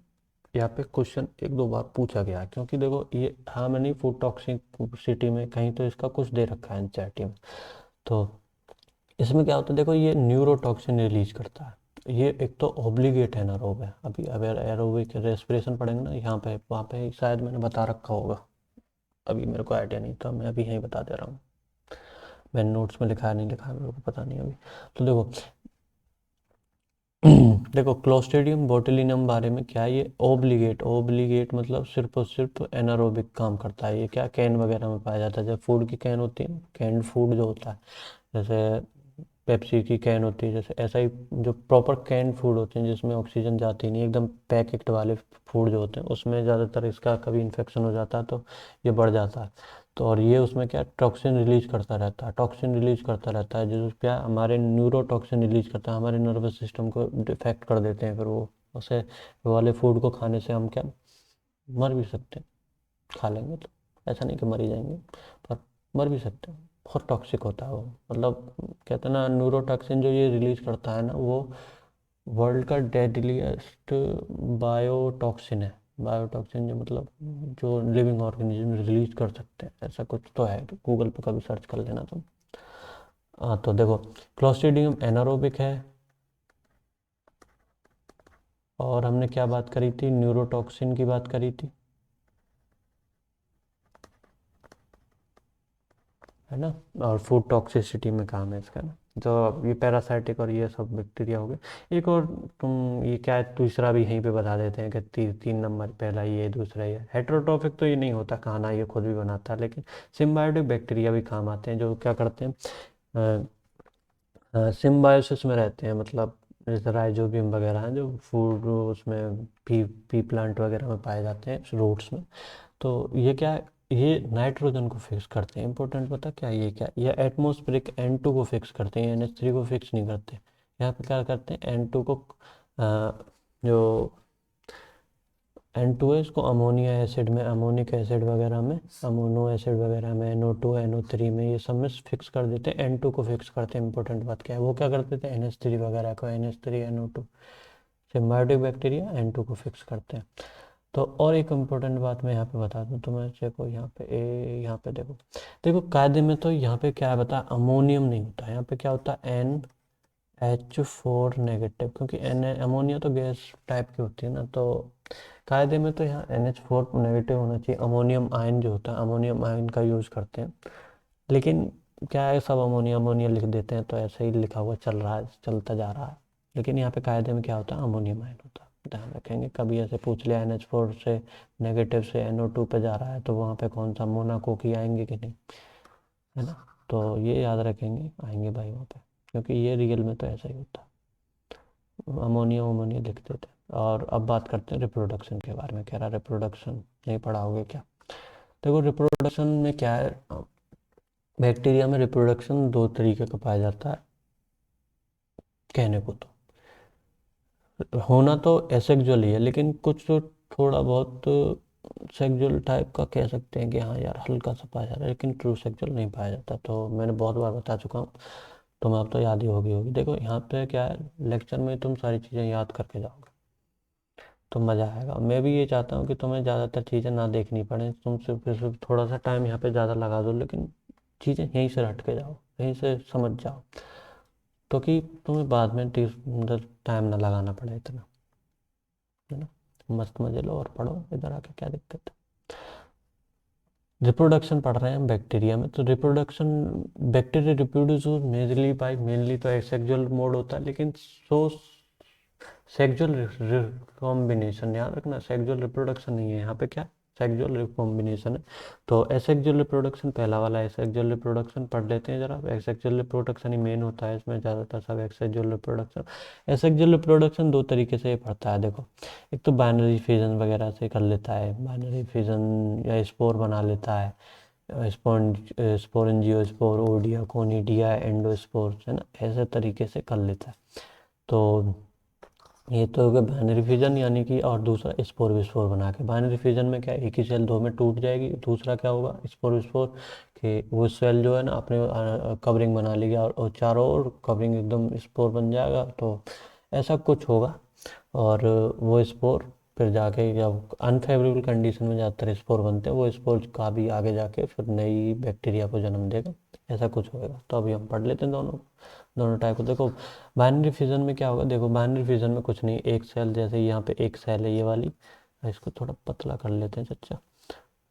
यहाँ पे क्वेश्चन 1-2 बार पूछा गया है, क्योंकि देखो ये हाँ मैंने फूड टॉक्सिसिटी में कहीं तो इसका कुछ दे रखा है एनसीईआरटी में। तो इसमें क्या होता है, देखो ये न्यूरोटॉक्सिन रिलीज करता है। ये एक तो ऑब्लिगेट एनारोब है, अभी अगर एरोबिक रेस्पिरेशन पढ़ेंगे ना यहाँ पे, वहाँ पे शायद मैंने बता रखा होगा, अभी मेरे को आइडिया नहीं था, मैं अभी यहीं बता दे रहा हूँ। मैंने नोट्स में लिखा है नहीं लिखा है मेरे को पता नहीं अभी। तो देखो देखो क्लोस्ट्रीडियम बोtulinum बारे में क्या है, ये ओब्लिगेट, ओब्लिगेट मतलब सिर्फ और सिर्फ एनारोबिक काम करता है। ये क्या कैन वगैरह में पाया जाता है, जब फूड की कैन होती है, कैंड फूड जो होता है, जैसे पेप्सी की कैन होती है, जैसे ऐसा ही जो प्रॉपर कैन फूड होते हैं जिसमें ऑक्सीजन जाती नहीं, एकदम पैकेट वाले फूड जो होते हैं उसमें ज़्यादातर इसका कभी इन्फेक्शन हो जाता है तो ये बढ़ जाता है। तो और ये उसमें क्या टॉक्सिन रिलीज करता रहता है, टॉक्सिन रिलीज करता रहता है, जो क्या हमारे न्यूरोटॉक्सिन रिलीज करता है, हमारे नर्वस सिस्टम को डिफेक्ट कर देते हैं। फिर वो उसे वो वाले फूड को खाने से हम क्या मर भी सकते हैं, खा लेंगे तो, ऐसा नहीं कि मर ही जाएंगे, पर मर भी सकते हैं। बहुत टॉक्सिक होता है वो, मतलब कहते हैं ना न्यूरोटॉक्सिन जो ये रिलीज करता है ना, वो वर्ल्ड का डेडलीस्ट बायोटॉक्सिन है। बायोटॉक्सिन जो मतलब जो लिविंग ऑर्गेनिज्म रिलीज कर सकते हैं, ऐसा कुछ तो है, गूगल पे कभी सर्च कर लेना तुम। हाँ तो देखो, क्लोस्ट्रीडियम एनारोबिक है, और हमने क्या बात करी थी, न्यूरोटॉक्सिन की बात करी थी, है ना। और फूड टॉक्सिसिटी में काम है इसका ना। तो ये पैरासाइटिक और ये सब बैक्टीरिया हो गए। एक और तुम ये क्या है, तीसरा भी यहीं पे बता देते हैं कि 3 नंबर, पहला ये दूसरा ये हेट्रोट्रोफिक, तो ये नहीं होता खाना, ये खुद भी बनाता है, लेकिन सिम्बायोटिक बैक्टीरिया भी काम आते हैं, जो क्या करते हैं सिम्बायोसिस में रहते हैं, मतलब जैसे राइजोबियम वगैरह हैं जो फूड उसमें पी प्लांट वगैरह में पाए जाते हैं, रूट्स में। तो ये क्या है, ये नाइट्रोजन को फिक्स करते हैं, इंपॉर्टेंट पता क्या ये क्या, ये एटमॉस्फेरिक N2 को फिक्स करते हैं, NH3 को फिक्स नहीं करते। यहाँ पे क्या करते हैं, N2 को जो N2 है इसको अमोनिया एसिड में, अमोनिक एसिड वगैरह में, अमोनो एसिड वगैरह में, NO2 NO3 में, ये सब में फिक्स कर देते हैं। N2 को फिक्स करते हैं, इंपॉर्टेंट बात क्या है, वो क्या करते थे NH3 वगैरह को, NH3 NO2, symbiotic bacteria N2 को फिक्स करते हैं। तो और एक इम्पोर्टेंट बात मैं यहाँ पे बता दूँ तुम्हें, देखो यहाँ पे यहाँ पे देखो, देखो कायदे में तो यहाँ पे क्या है बता, अमोनियम नहीं होता, यहाँ पे क्या होता है NH4 नेगेटिव, क्योंकि एन अमोनिया तो गैस टाइप की होती है ना, तो कायदे में तो यहाँ NH4 नेगेटिव होना चाहिए। अमोनियम आयन जो होता है, अमोनियम आयन का यूज़ करते हैं, लेकिन क्या है, सब अमोनिया अमोनिया लिख देते हैं, तो ऐसे ही लिखा हुआ चल रहा है, चलता जा रहा है। लेकिन यहाँ पे कायदे में क्या होता है, अमोनियम आयन होता है, ध्यान रखेंगे। कभी ऐसे पूछ लिया NH4 से नेगेटिव से NO2 पे जा रहा है, तो वहाँ पे कौन सा मोनाको की आएंगे कि नहीं, है ना। तो ये याद रखेंगे, आएंगे भाई वहाँ पे, क्योंकि ये रियल में तो ऐसा ही होता है, अमोनिया अमोनिया लिख देते हैं। और अब बात करते हैं रिप्रोडक्शन के बारे में, कह रहा रिप्रोडक्शन नहीं पढ़ाओगे क्या। देखो रिप्रोडक्शन में क्या है, बैक्टीरिया में रिप्रोडक्शन 2 तरीके का पाया जाता है, कहने को तो होना तो एसेक्सुअल ही है, लेकिन कुछ तो थोड़ा बहुत सेक्सुअल टाइप का कह सकते हैं कि हाँ यार हल्का सा पाया जाता है, लेकिन ट्रू सेक्सुअल नहीं पाया जाता। तो मैंने बहुत बार बता चुका हूँ, तुम्हें अब तो याद ही होगी। देखो यहाँ पे क्या है, लेक्चर में तुम सारी चीज़ें याद करके जाओगे तो मज़ा आएगा। मैं भी ये चाहता हूँ कि तुम्हें ज़्यादातर चीज़ें ना देखनी पड़े, तुम सिर्फ थोड़ा सा टाइम यहाँ पे ज़्यादा लगा दो, लेकिन चीज़ें यहीं से हट के जाओ, यहीं से समझ जाओ, तो कि तुम्हें बाद में टाइम ना लगाना पड़े इतना, है ना। मस्त मजे लो और पढ़ो, इधर आके क्या दिक्कत है। रिप्रोडक्शन पढ़ रहे हैं हम बैक्टीरिया में, तो reproduction, bacteria reproduce mainly by, mainly तो सेक्सुअल मोड होता है, लेकिन सो सेक्सुअल रिकॉम्बिनेशन, याद रखना सेक्सुअल रिप्रोडक्शन नहीं है यहाँ पे, क्या सेक्सुअल रिकॉम्बिनेशन है। तो एसेक्सुअल रिप्रोडक्शन पहला वाला है, एसेक्सुअल रिप्रोडक्शन पढ़ लेते हैं जरा। एसेक्सुअल रिप्रोडक्शन ही मेन होता है इसमें, ज़्यादातर सब एसेक्सुअल रिप्रोडक्शन। एसेक्सुअल रिप्रोडक्शन 2 तरीके से पढ़ता है, देखो एक तो बाइनरी फिजन वगैरह से कर लेता है, बाइनरी फिजन या स्पोर बना लेता है, स्पोरेंजियोस्पोर, ओडिया, कोनिडिया, एंडोस्पोर, है ना, ऐसे तरीके से कर लेता है। तो ये तो हो गया बाइनरी फिजन, यानी कि, और दूसरा स्पोर विस्फोर बना के। बाइनरी फिजन में क्या, एक ही सेल 2 में टूट जाएगी। दूसरा क्या होगा, स्पोर विस्फोर, कि वो सेल जो है ना अपने कवरिंग बना लेगी, और चारों ओर कवरिंग एकदम स्पोर बन जाएगा, तो ऐसा कुछ होगा। और वो स्पोर फिर जाके जब अनफेवरेबल कंडीशन में ज़्यादातर स्पोर बनते हैं, वो स्पोर का भी आगे जाके फिर नई बैक्टीरिया को जन्म देगा, ऐसा कुछ होएगा। तो अभी हम पढ़ लेते हैं दोनों दोनों टाइप को। देखो बाइनरी फिजन में क्या होगा, देखो बाइनरी फिजन में कुछ नहीं, एक सेल, जैसे यहाँ पे एक सेल है ये वाली, इसको थोड़ा पतला कर लेते हैं चच्चा,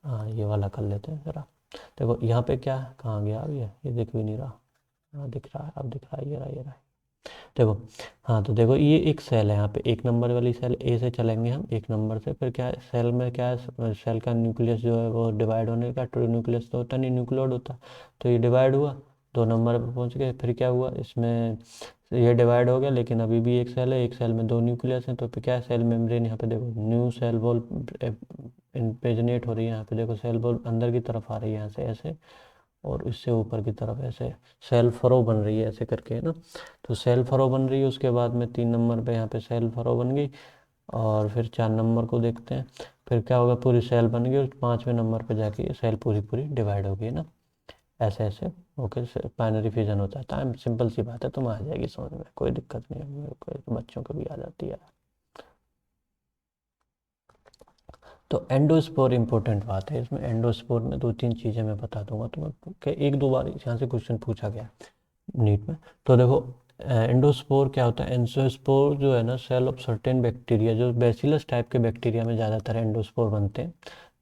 हाँ ये वाला कर लेते हैं ज़रा। देखो यहाँ पे क्या है, कहाँ गया अब ये दिख भी नहीं रहा, हाँ दिख रहा है, अब दिख रहा है, ये रहा। देखो, हाँ तो देखो ये एक सेल है, यहाँ पे 1 नंबर वाली सेल ए से चलेंगे हम 1 नंबर से, फिर क्या है सेल में क्या है, सेल का न्यूक्लियस जो है वो डिवाइड होने का, ट्रू न्यूक्लियस तो होता नहीं, न्यूक्लियोइड होता। तो ये डिवाइड हुआ, 2 नंबर पे पहुंच गए, फिर क्या हुआ इसमें, ये डिवाइड हो गया, लेकिन अभी भी एक सेल है, एक सेल में 2 न्यूक्लियस हैं, तो फिर क्या है, सेल मेम्ब्रेन, यहाँ पे देखो न्यू सेल वॉल पेजनेट हो रही है, यहाँ पे देखो सेल वॉल अंदर की तरफ आ रही है यहाँ से ऐसे, और इससे ऊपर की तरफ ऐसे सेल फरो बन रही है ऐसे करके, है ना। तो सेल फरो बन रही है, उसके बाद में 3 नंबर पे यहाँ पे सेल फरो बन गई, और फिर 4 नंबर को देखते हैं, फिर क्या होगा, पूरी सेल बन गई, और 5वें नंबर पे जाके ये सेल पूरी पूरी डिवाइड हो गई ना, ऐसे ऐसे। ओके, बाइनरी फिजन होता है, टाइम सिंपल सी बात है, तुम आ जाएगी समझ में, कोई दिक्कत नहीं है, मेरे को बच्चों को भी आ जाती है। तो एंडोस्पोर इंपॉर्टेंट बात है इसमें, एंडोस्पोर में 2-3 चीज़ें मैं बता दूंगा तुम्हें, कि 1-2 बार यहाँ से क्वेश्चन पूछा गया नीट में। तो देखो एंडोस्पोर क्या होता है, एंडोस्पोर जो है ना, सेल ऑफ सर्टेन बैक्टीरिया, जो बैसिलस टाइप के बैक्टीरिया में ज़्यादातर एंडोस्पोर बनते हैं,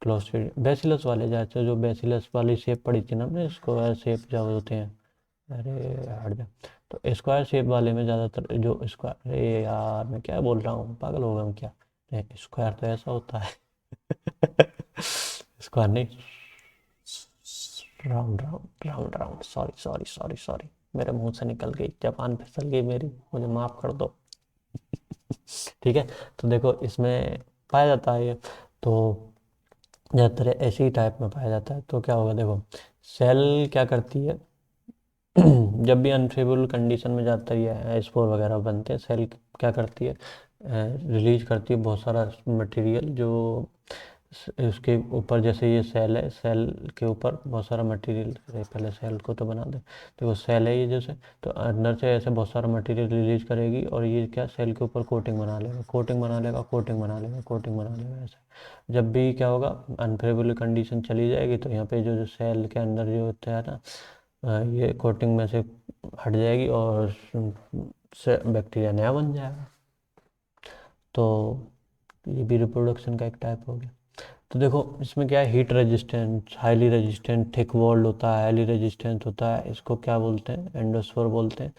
क्लोस्ट्रीडियम बैसिलस वाले, ज़्यादातर जो बैसिलस वाली शेप पड़ी थी ना हमने, स्क्वायर शेप जो होते हैं, अरे हट जा, तो स्क्वायर शेप वाले में ज़्यादातर जो स्क्वायर, अरे यार मैं क्या बोल रहा हूँ, पागल हो गया हूँ क्या, स्क्वायर तो ऐसा होता है स्क्वायर नहीं, round round round round, sorry sorry sorry sorry, मेरे मुंह से निकल गई, जबान फिसल गई मेरी, मुझे माफ़ कर दो ठीक है। तो देखो इसमें पाया जाता है ये, तो ज़्यादातर ऐसे ही टाइप में पाया जाता है। तो क्या होगा देखो, सेल क्या करती है जब भी अनफेवरेबल कंडीशन में जाता है, स्पोर वगैरह बनते हैं, सेल क्या करती है, रिलीज करती है बहुत सारा मटेरियल, जो उसके ऊपर, जैसे ये सेल है, सेल के ऊपर बहुत सारा मटेरियल, पहले सेल को तो बना दे, तो वो सेल है ये जैसे, तो अंदर से ऐसे बहुत सारा मटेरियल रिलीज करेगी, और ये क्या सेल के ऊपर कोटिंग बना लेगा, कोटिंग बना लेगा, कोटिंग बना लेगा, कोटिंग बना लेगा ऐसे। जब भी क्या होगा, अनफेवरेबल कंडीशन चली जाएगी, तो यहाँ पे जो जो सेल के अंदर जो होता है ना, ये कोटिंग में से हट जाएगी, और से बैक्टीरिया नया बन जाएगा। तो ये भी रिप्रोडक्शन का एक टाइप हो गया। तो देखो इसमें क्या है, heat resistant, highly resistant, thick walled होता है, हाईली रेजिस्टेंट होता है, इसको क्या बोलते हैं, एंडोस्पोर बोलते हैं।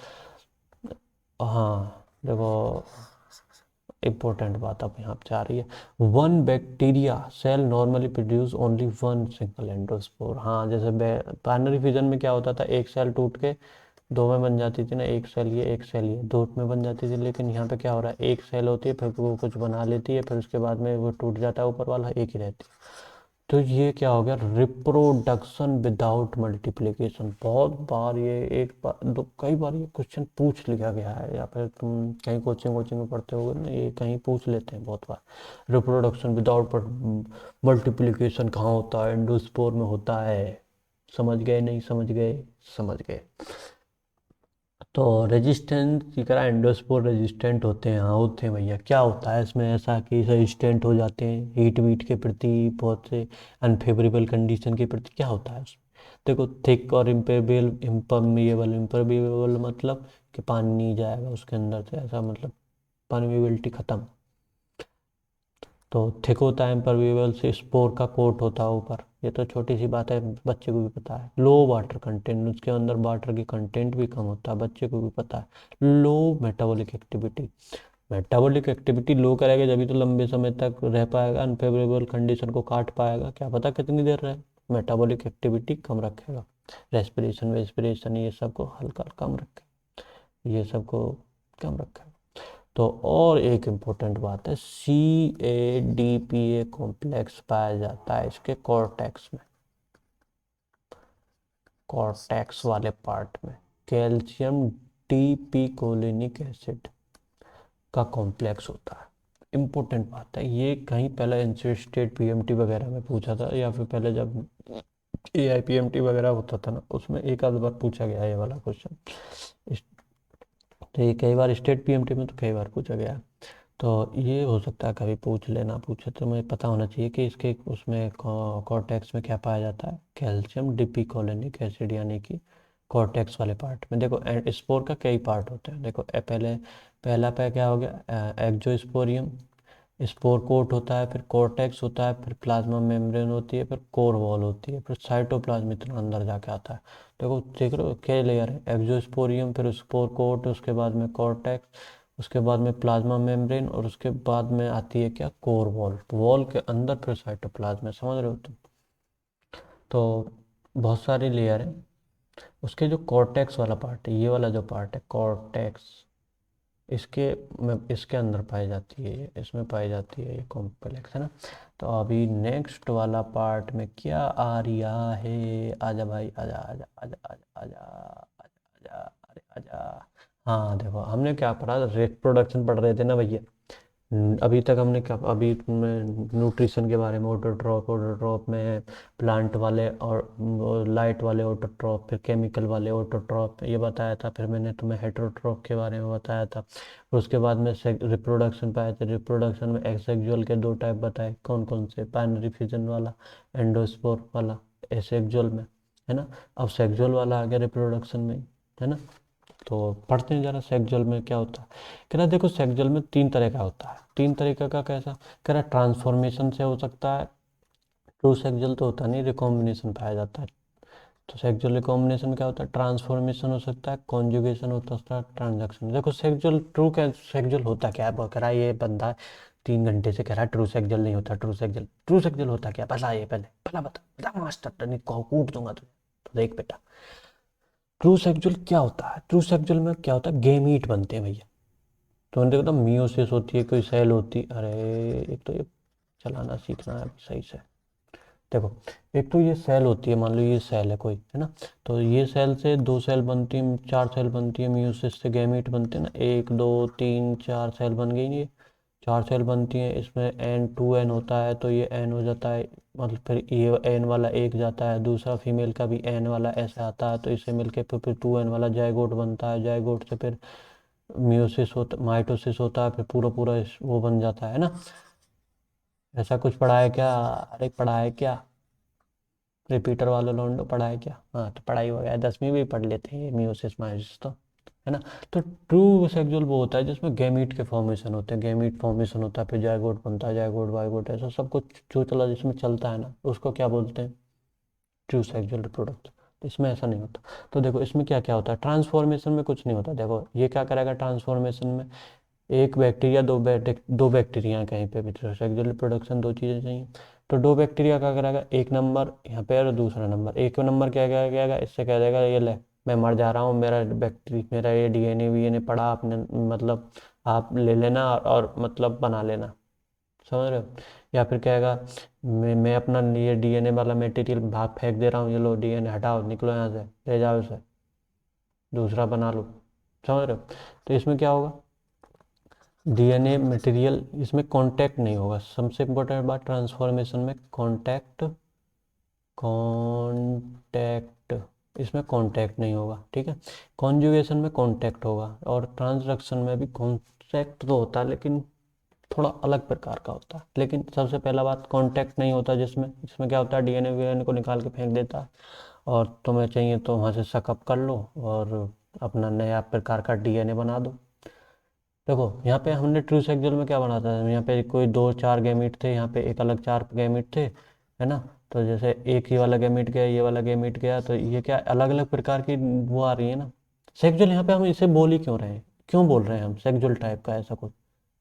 हाँ देखो, इम्पोर्टेंट बात अब यहाँ पे आ रही है, one bacteria cell normally produce only one single endospore. हाँ जैसे बाइनरी फिजन में क्या होता था, एक सेल टूट के 2 में बन जाती थी ना, एक सेल ये एक सेल ये 2 में बन जाती थी, लेकिन यहाँ पे क्या हो रहा है, एक सेल होती है, फिर वो कुछ बना लेती है, फिर उसके बाद में वो टूट जाता है, ऊपर वाला एक ही रहती है। तो ये क्या हो गया, रिप्रोडक्शन विदाउट मल्टीप्लिकेशन। बहुत बार ये, एक बार दो कई बार ये क्वेश्चन पूछ लिया गया है, या फिर तुम कहीं कोचिंग वोचिंग में पढ़ते होगे ना, ये कहीं पूछ लेते हैं बहुत बार, रिप्रोडक्शन विदाउट मल्टीप्लिकेशन कहाँ होता है, एंडोस्पोर में होता है। समझ गए, नहीं समझ गए, समझ गए। तो रेजिस्टेंट की तरह एंडोस्पोर रेजिस्टेंट होते हैं, हाँ होते हैं भैया। क्या होता है इसमें ऐसा कि रेजिस्टेंट हो जाते हैं हीट वीट के प्रति, बहुत से अनफेवरेबल कंडीशन के प्रति, क्या होता है उसमें, देखो थिक और इम्पेबल, इम्परमिएबल, इम्परमिएबल मतलब कि पानी नहीं जाएगा उसके अंदर से, ऐसा मतलब परमिएबिलिटी ख़त्म। तो थिक होता है, इम्परमिएबल से स्पोर का कोट होता है ऊपर, ये तो छोटी सी बात है, बच्चे को भी पता है। लो वाटर कंटेंट, उसके अंदर वाटर की कंटेंट भी कम होता है, बच्चे को भी पता है। लो मेटाबॉलिक एक्टिविटी, मेटाबॉलिक एक्टिविटी लो करेगा जब तो लंबे समय तक रह पाएगा, अनफेवरेबल कंडीशन को काट पाएगा, क्या पता कितनी देर रहे, मेटाबॉलिक एक्टिविटी कम रखेगा, रेस्पिरेशन वेस्पिरेशन ये सब को हल्का कम रखे, ये सब को कम रखेगा। तो और एक इम्पोर्टेंट बात है, CADPA कॉम्प्लेक्स पाया जाता है इसके कॉर्टेक्स में, कॉर्टेक्स वाले पार्ट में, कैल्शियम डीपी कोलिनिक एसिड का कॉम्प्लेक्स होता है। इम्पोर्टेंट बात है ये, कहीं पहले इंस्टेट PMT वगैरह में पूछा था, या फिर पहले जब AIPMT वगैरह होता था ना, उसमें एक आध बार पूछा गया ये वाला क्वेश्चन। तो ये कई बार स्टेट PMT में तो कई बार पूछा गया है। तो ये हो सकता है कभी पूछ ले ना पूछे, तो मुझे पता होना चाहिए कि इसके उसमें कॉर्टेक्स में क्या पाया जाता है, कैल्शियम डिपिकोलिनिक एसिड, यानी कि कॉर्टेक्स वाले पार्ट में। देखो स्पोर का कई पार्ट होते हैं, देखो पहले पहला पे क्या हो गया, एक्जोस्पोरियम, स्पोर कोट होता है, फिर कॉर्टेक्स होता है, फिर प्लाज्मा मेम्ब्रेन होती है, फिर कोर वॉल होती है, फिर साइटोप्लाज्म इतना अंदर जाके आता है। देखो देख रहे हो क्या लेयर है, एक्जोस्पोरियम, फिर स्पोर कोट, उसके बाद में कॉर्टेक्स, उसके बाद में प्लाज्मा मेम्ब्रेन, और उसके बाद में आती है क्या, कोर वॉल, वॉल के अंदर फिर साइटोप्लाज्म है, समझ रहे हो तुम। तो बहुत सारी लेयर है। उसके जो कॉर्टेक्स वाला पार्ट है, ये वाला जो पार्ट है कॉर्टेक्स, इसके में इसके अंदर पाई जाती है, ये इसमें पाई जाती है, ये कॉम्प्लेक्स है ना। तो अभी नेक्स्ट वाला पार्ट में क्या आ रिया है, आजा भाई आजा आजा आजा आजा आजा आजा आजा, अरे आजा। हाँ देखो, हमने क्या पढ़ा, रिप्रोडक्शन पढ़ रहे थे ना भैया। अभी तक हमने क्या, अभी में न्यूट्रिशन के बारे में, ऑटोट्रॉप, ऑटोट्रॉप में प्लांट वाले और लाइट वाले ऑटोट्रॉप, फिर केमिकल वाले ऑटोट्रॉप ये बताया था। फिर मैंने तुम्हें हेटेरोट्रॉप के बारे में बताया था। फिर उसके बाद में रिप्रोडक्शन पाए थे। रिप्रोडक्शन में एसेक्सुअल के दो टाइप बताए, कौन कौन से, बाइनरी फिजन वाला, एंडोस्पोर वाला, एसेक्सुअल में, है ना। अब सेक्सुअल वाला आ गया रिप्रोडक्शन में, है ना। तो पढ़ते हैं जरा सेक्सुअल में क्या होता है। कह रहा देखो, सेक्सुअल में तीन तरह का होता है। तीन तरीके का कैसा, कह रहा ट्रांसफॉर्मेशन से हो सकता है, ट्रू सेक्सुअल तो होता नहीं, रिकॉम्बिनेशन पाया जाता है। तो सेक्सुअल रिकॉम्बिनेशन में क्या होता है, ट्रांसफॉर्मेशन हो सकता है, कॉन्जुगेशन हो सकता है, ट्रांजैक्शन। देखो सेक्सुअल ट्रू क्या, सेक्सुअल होता क्या है, वो कह रहा है ये बंदा 3 घंटे से कह रहा है ट्रू सेक्सुअल नहीं होता, ट्रू सेक्सुअल, ट्रू सेक्सुअल होता क्या, बता ये पहले, भला बता बता मास्टर, नहीं कूट दूंगा तुझे। तो देख बेटा, ट्रू सेक्सुअल क्या होता है, ट्रू सेक्सुअल में क्या होता है, गेमीट बनते हैं भैया। तो मैंने देखा था मियोसिस होती है, कोई सेल होती, अरे एक तो ये चलाना सीखना है अभी सही से। देखो, एक तो ये सेल होती है, मान लो ये सेल है कोई, है ना। तो ये सेल से दो सेल बनती है, चार सेल बनती है, मियोसिस से गैमीट बनते हैं ना, एक दो तीन चार सेल बन गई, नहीं, चार सेल बनती हैं। इसमें N2N होता है, तो ये N हो जाता है, मतलब फिर ये N वाला एक जाता है, दूसरा फीमेल का भी N वाला ऐसे आता है, तो इससे मिलके फिर 2N वाला जायगोट बनता है, जायगोट से फिर मियोसिस होता, माइटोसिस होता है, फिर पूरा पूरा वो बन जाता है ना। ऐसा कुछ पढ़ा है क्या, अरे पढ़ा है क्या, रिपीटर वाला लौंडो पढ़ा है क्या। हाँ तो पढ़ाई वगैरह 10वीं भी पढ़ लेते हैं ये मियोसिस माइटोसिस तो, है ना। तो ट्रू सेक्सुअल वो होता है जिसमें गैमीट के फॉर्मेशन होते हैं, गैमीट फॉर्मेशन होता है, फिर जायगोट बनता है, जायगोट वायगोट, ऐसा सब कुछ जो चला जिसमें चलता है ना, उसको क्या बोलते हैं, ट्रू सेक्सुअल रिप्रोडक्शन। तो इसमें ऐसा नहीं होता। तो देखो इसमें क्या क्या होता है, ट्रांसफॉर्मेशन में कुछ नहीं होता। देखो ये क्या करेगा ट्रांसफॉर्मेशन में, एक बैक्टीरिया, दो बैक्टीरिया कहीं पे भी, सेक्सुअल रिप्रोडक्शन दो चीज़ें चाहिए। तो दो बैक्टीरिया क्या करेगा, एक नंबर यहाँ पे और दूसरा नंबर, एक नंबर क्या क्या क्या इससे कह देगा ये ले, मैं मर जा रहा हूँ, मेरा बैक्टीरिया, मेरा ये डीएनए वीएनए पड़ा आपने, मतलब आप ले लेना और मतलब बना लेना, समझ रहे हो। या फिर कहेगा मैं अपना ये डीएनए वाला मटेरियल भाग फेंक दे रहा हूँ, ये लो डीएनए हटाओ, निकलो यहाँ से, ले जाओ इसे, दूसरा बना लो, समझ रहे हो। तो इसमें क्या होगा, डीएनए मटेरियल इसमें कांटेक्ट नहीं होगा। सबसे इम्पोर्टेंट बात ट्रांसफॉर्मेशन में कांटेक्ट, कांटेक्ट, इसमें कांटेक्ट नहीं होगा, ठीक है। कॉन्जुगेशन में कांटेक्ट होगा, और ट्रांसडक्शन में भी कांटेक्ट तो होता है, लेकिन थोड़ा अलग प्रकार का होता है। लेकिन सबसे पहला बात, कांटेक्ट नहीं होता जिसमें, इसमें क्या होता है, डीएनए वीएनए को निकाल के फेंक देता है, और तुम्हें चाहिए तो वहाँ से सकअप कर लो और अपना नया प्रकार का डीएनए बना दो। देखो यहाँ पे हमने ट्रू सेक्सुअल में क्या बनाता था, यहाँ पे कोई दो चार गैमीट थे, यहाँ पे एक अलग चार गैमीट थे, है ना। तो जैसे एक ही वाला गैमीट गया, ये वाला गैमीट गया, तो ये क्या अलग अलग प्रकार की वो आ रही है ना। सेक्सुअल यहाँ पे हम इसे बोल ही क्यों रहे हैं, क्यों बोल रहे हैं हम सेक्सुअल टाइप का, ऐसा कुछ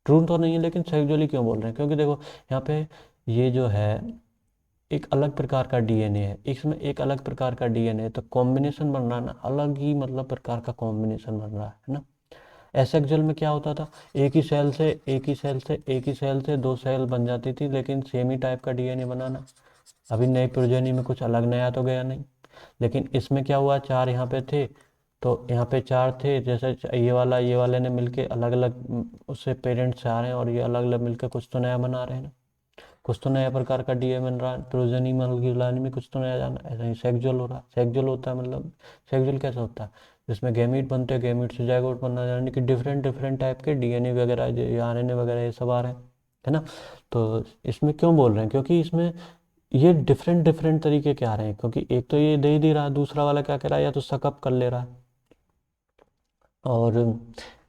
ट्रू तो नहीं है, लेकिन सेक्सुअली क्यों बोल रहे हैं, क्योंकि देखो यहाँ पे ये जो है एक अलग प्रकार का डीएनए है, इसमें एक अलग प्रकार का डीएनए है, तो कॉम्बिनेशन बन रहा है ना, अलग ही मतलब प्रकार का कॉम्बिनेशन बन रहा है ना। एसेक्सुअल में क्या होता था, एक ही सेल से दो सेल बन जाती थी, लेकिन सेम ही टाइप का डीएनए बनाना। अभी नई प्रोजेनी में कुछ अलग नया तो गया नहीं। लेकिन इसमें क्या हुआ, चार यहाँ पे थे, तो यहाँ पे चार थे, जैसे ये वाले ने मिलके अलग अलग उससे पेरेंट्स से आ रहे हैं, और ये अलग अलग मिलकर कुछ तो नया बना रहे हैं ना, कुछ तो नया प्रकार का डीएनए बन रहा है, प्रोजेनी मल की लाइन में कुछ तो नया जाना। ऐसा ही सेक्सुअल हो रहा है, सेक्सुअल होता है मतलब, सेक्सुअल कैसा होता है, जिसमें गैमीट बनते हैं, गैमीट से जाइगोट बनना, यानी कि डिफरेंट डिफरेंट टाइप के डीएनए वगैरह या आरएनए वगैरह ये सब आ रहे हैं, है ना। तो इसमें क्यों बोल रहे हैं, क्योंकि इसमें ये डिफरेंट डिफरेंट तरीके के आ रहे हैं, क्योंकि एक तो ये दे ही दे रहा है, दूसरा वाला क्या कर रहा है, या तो सकअप कर ले रहा है, और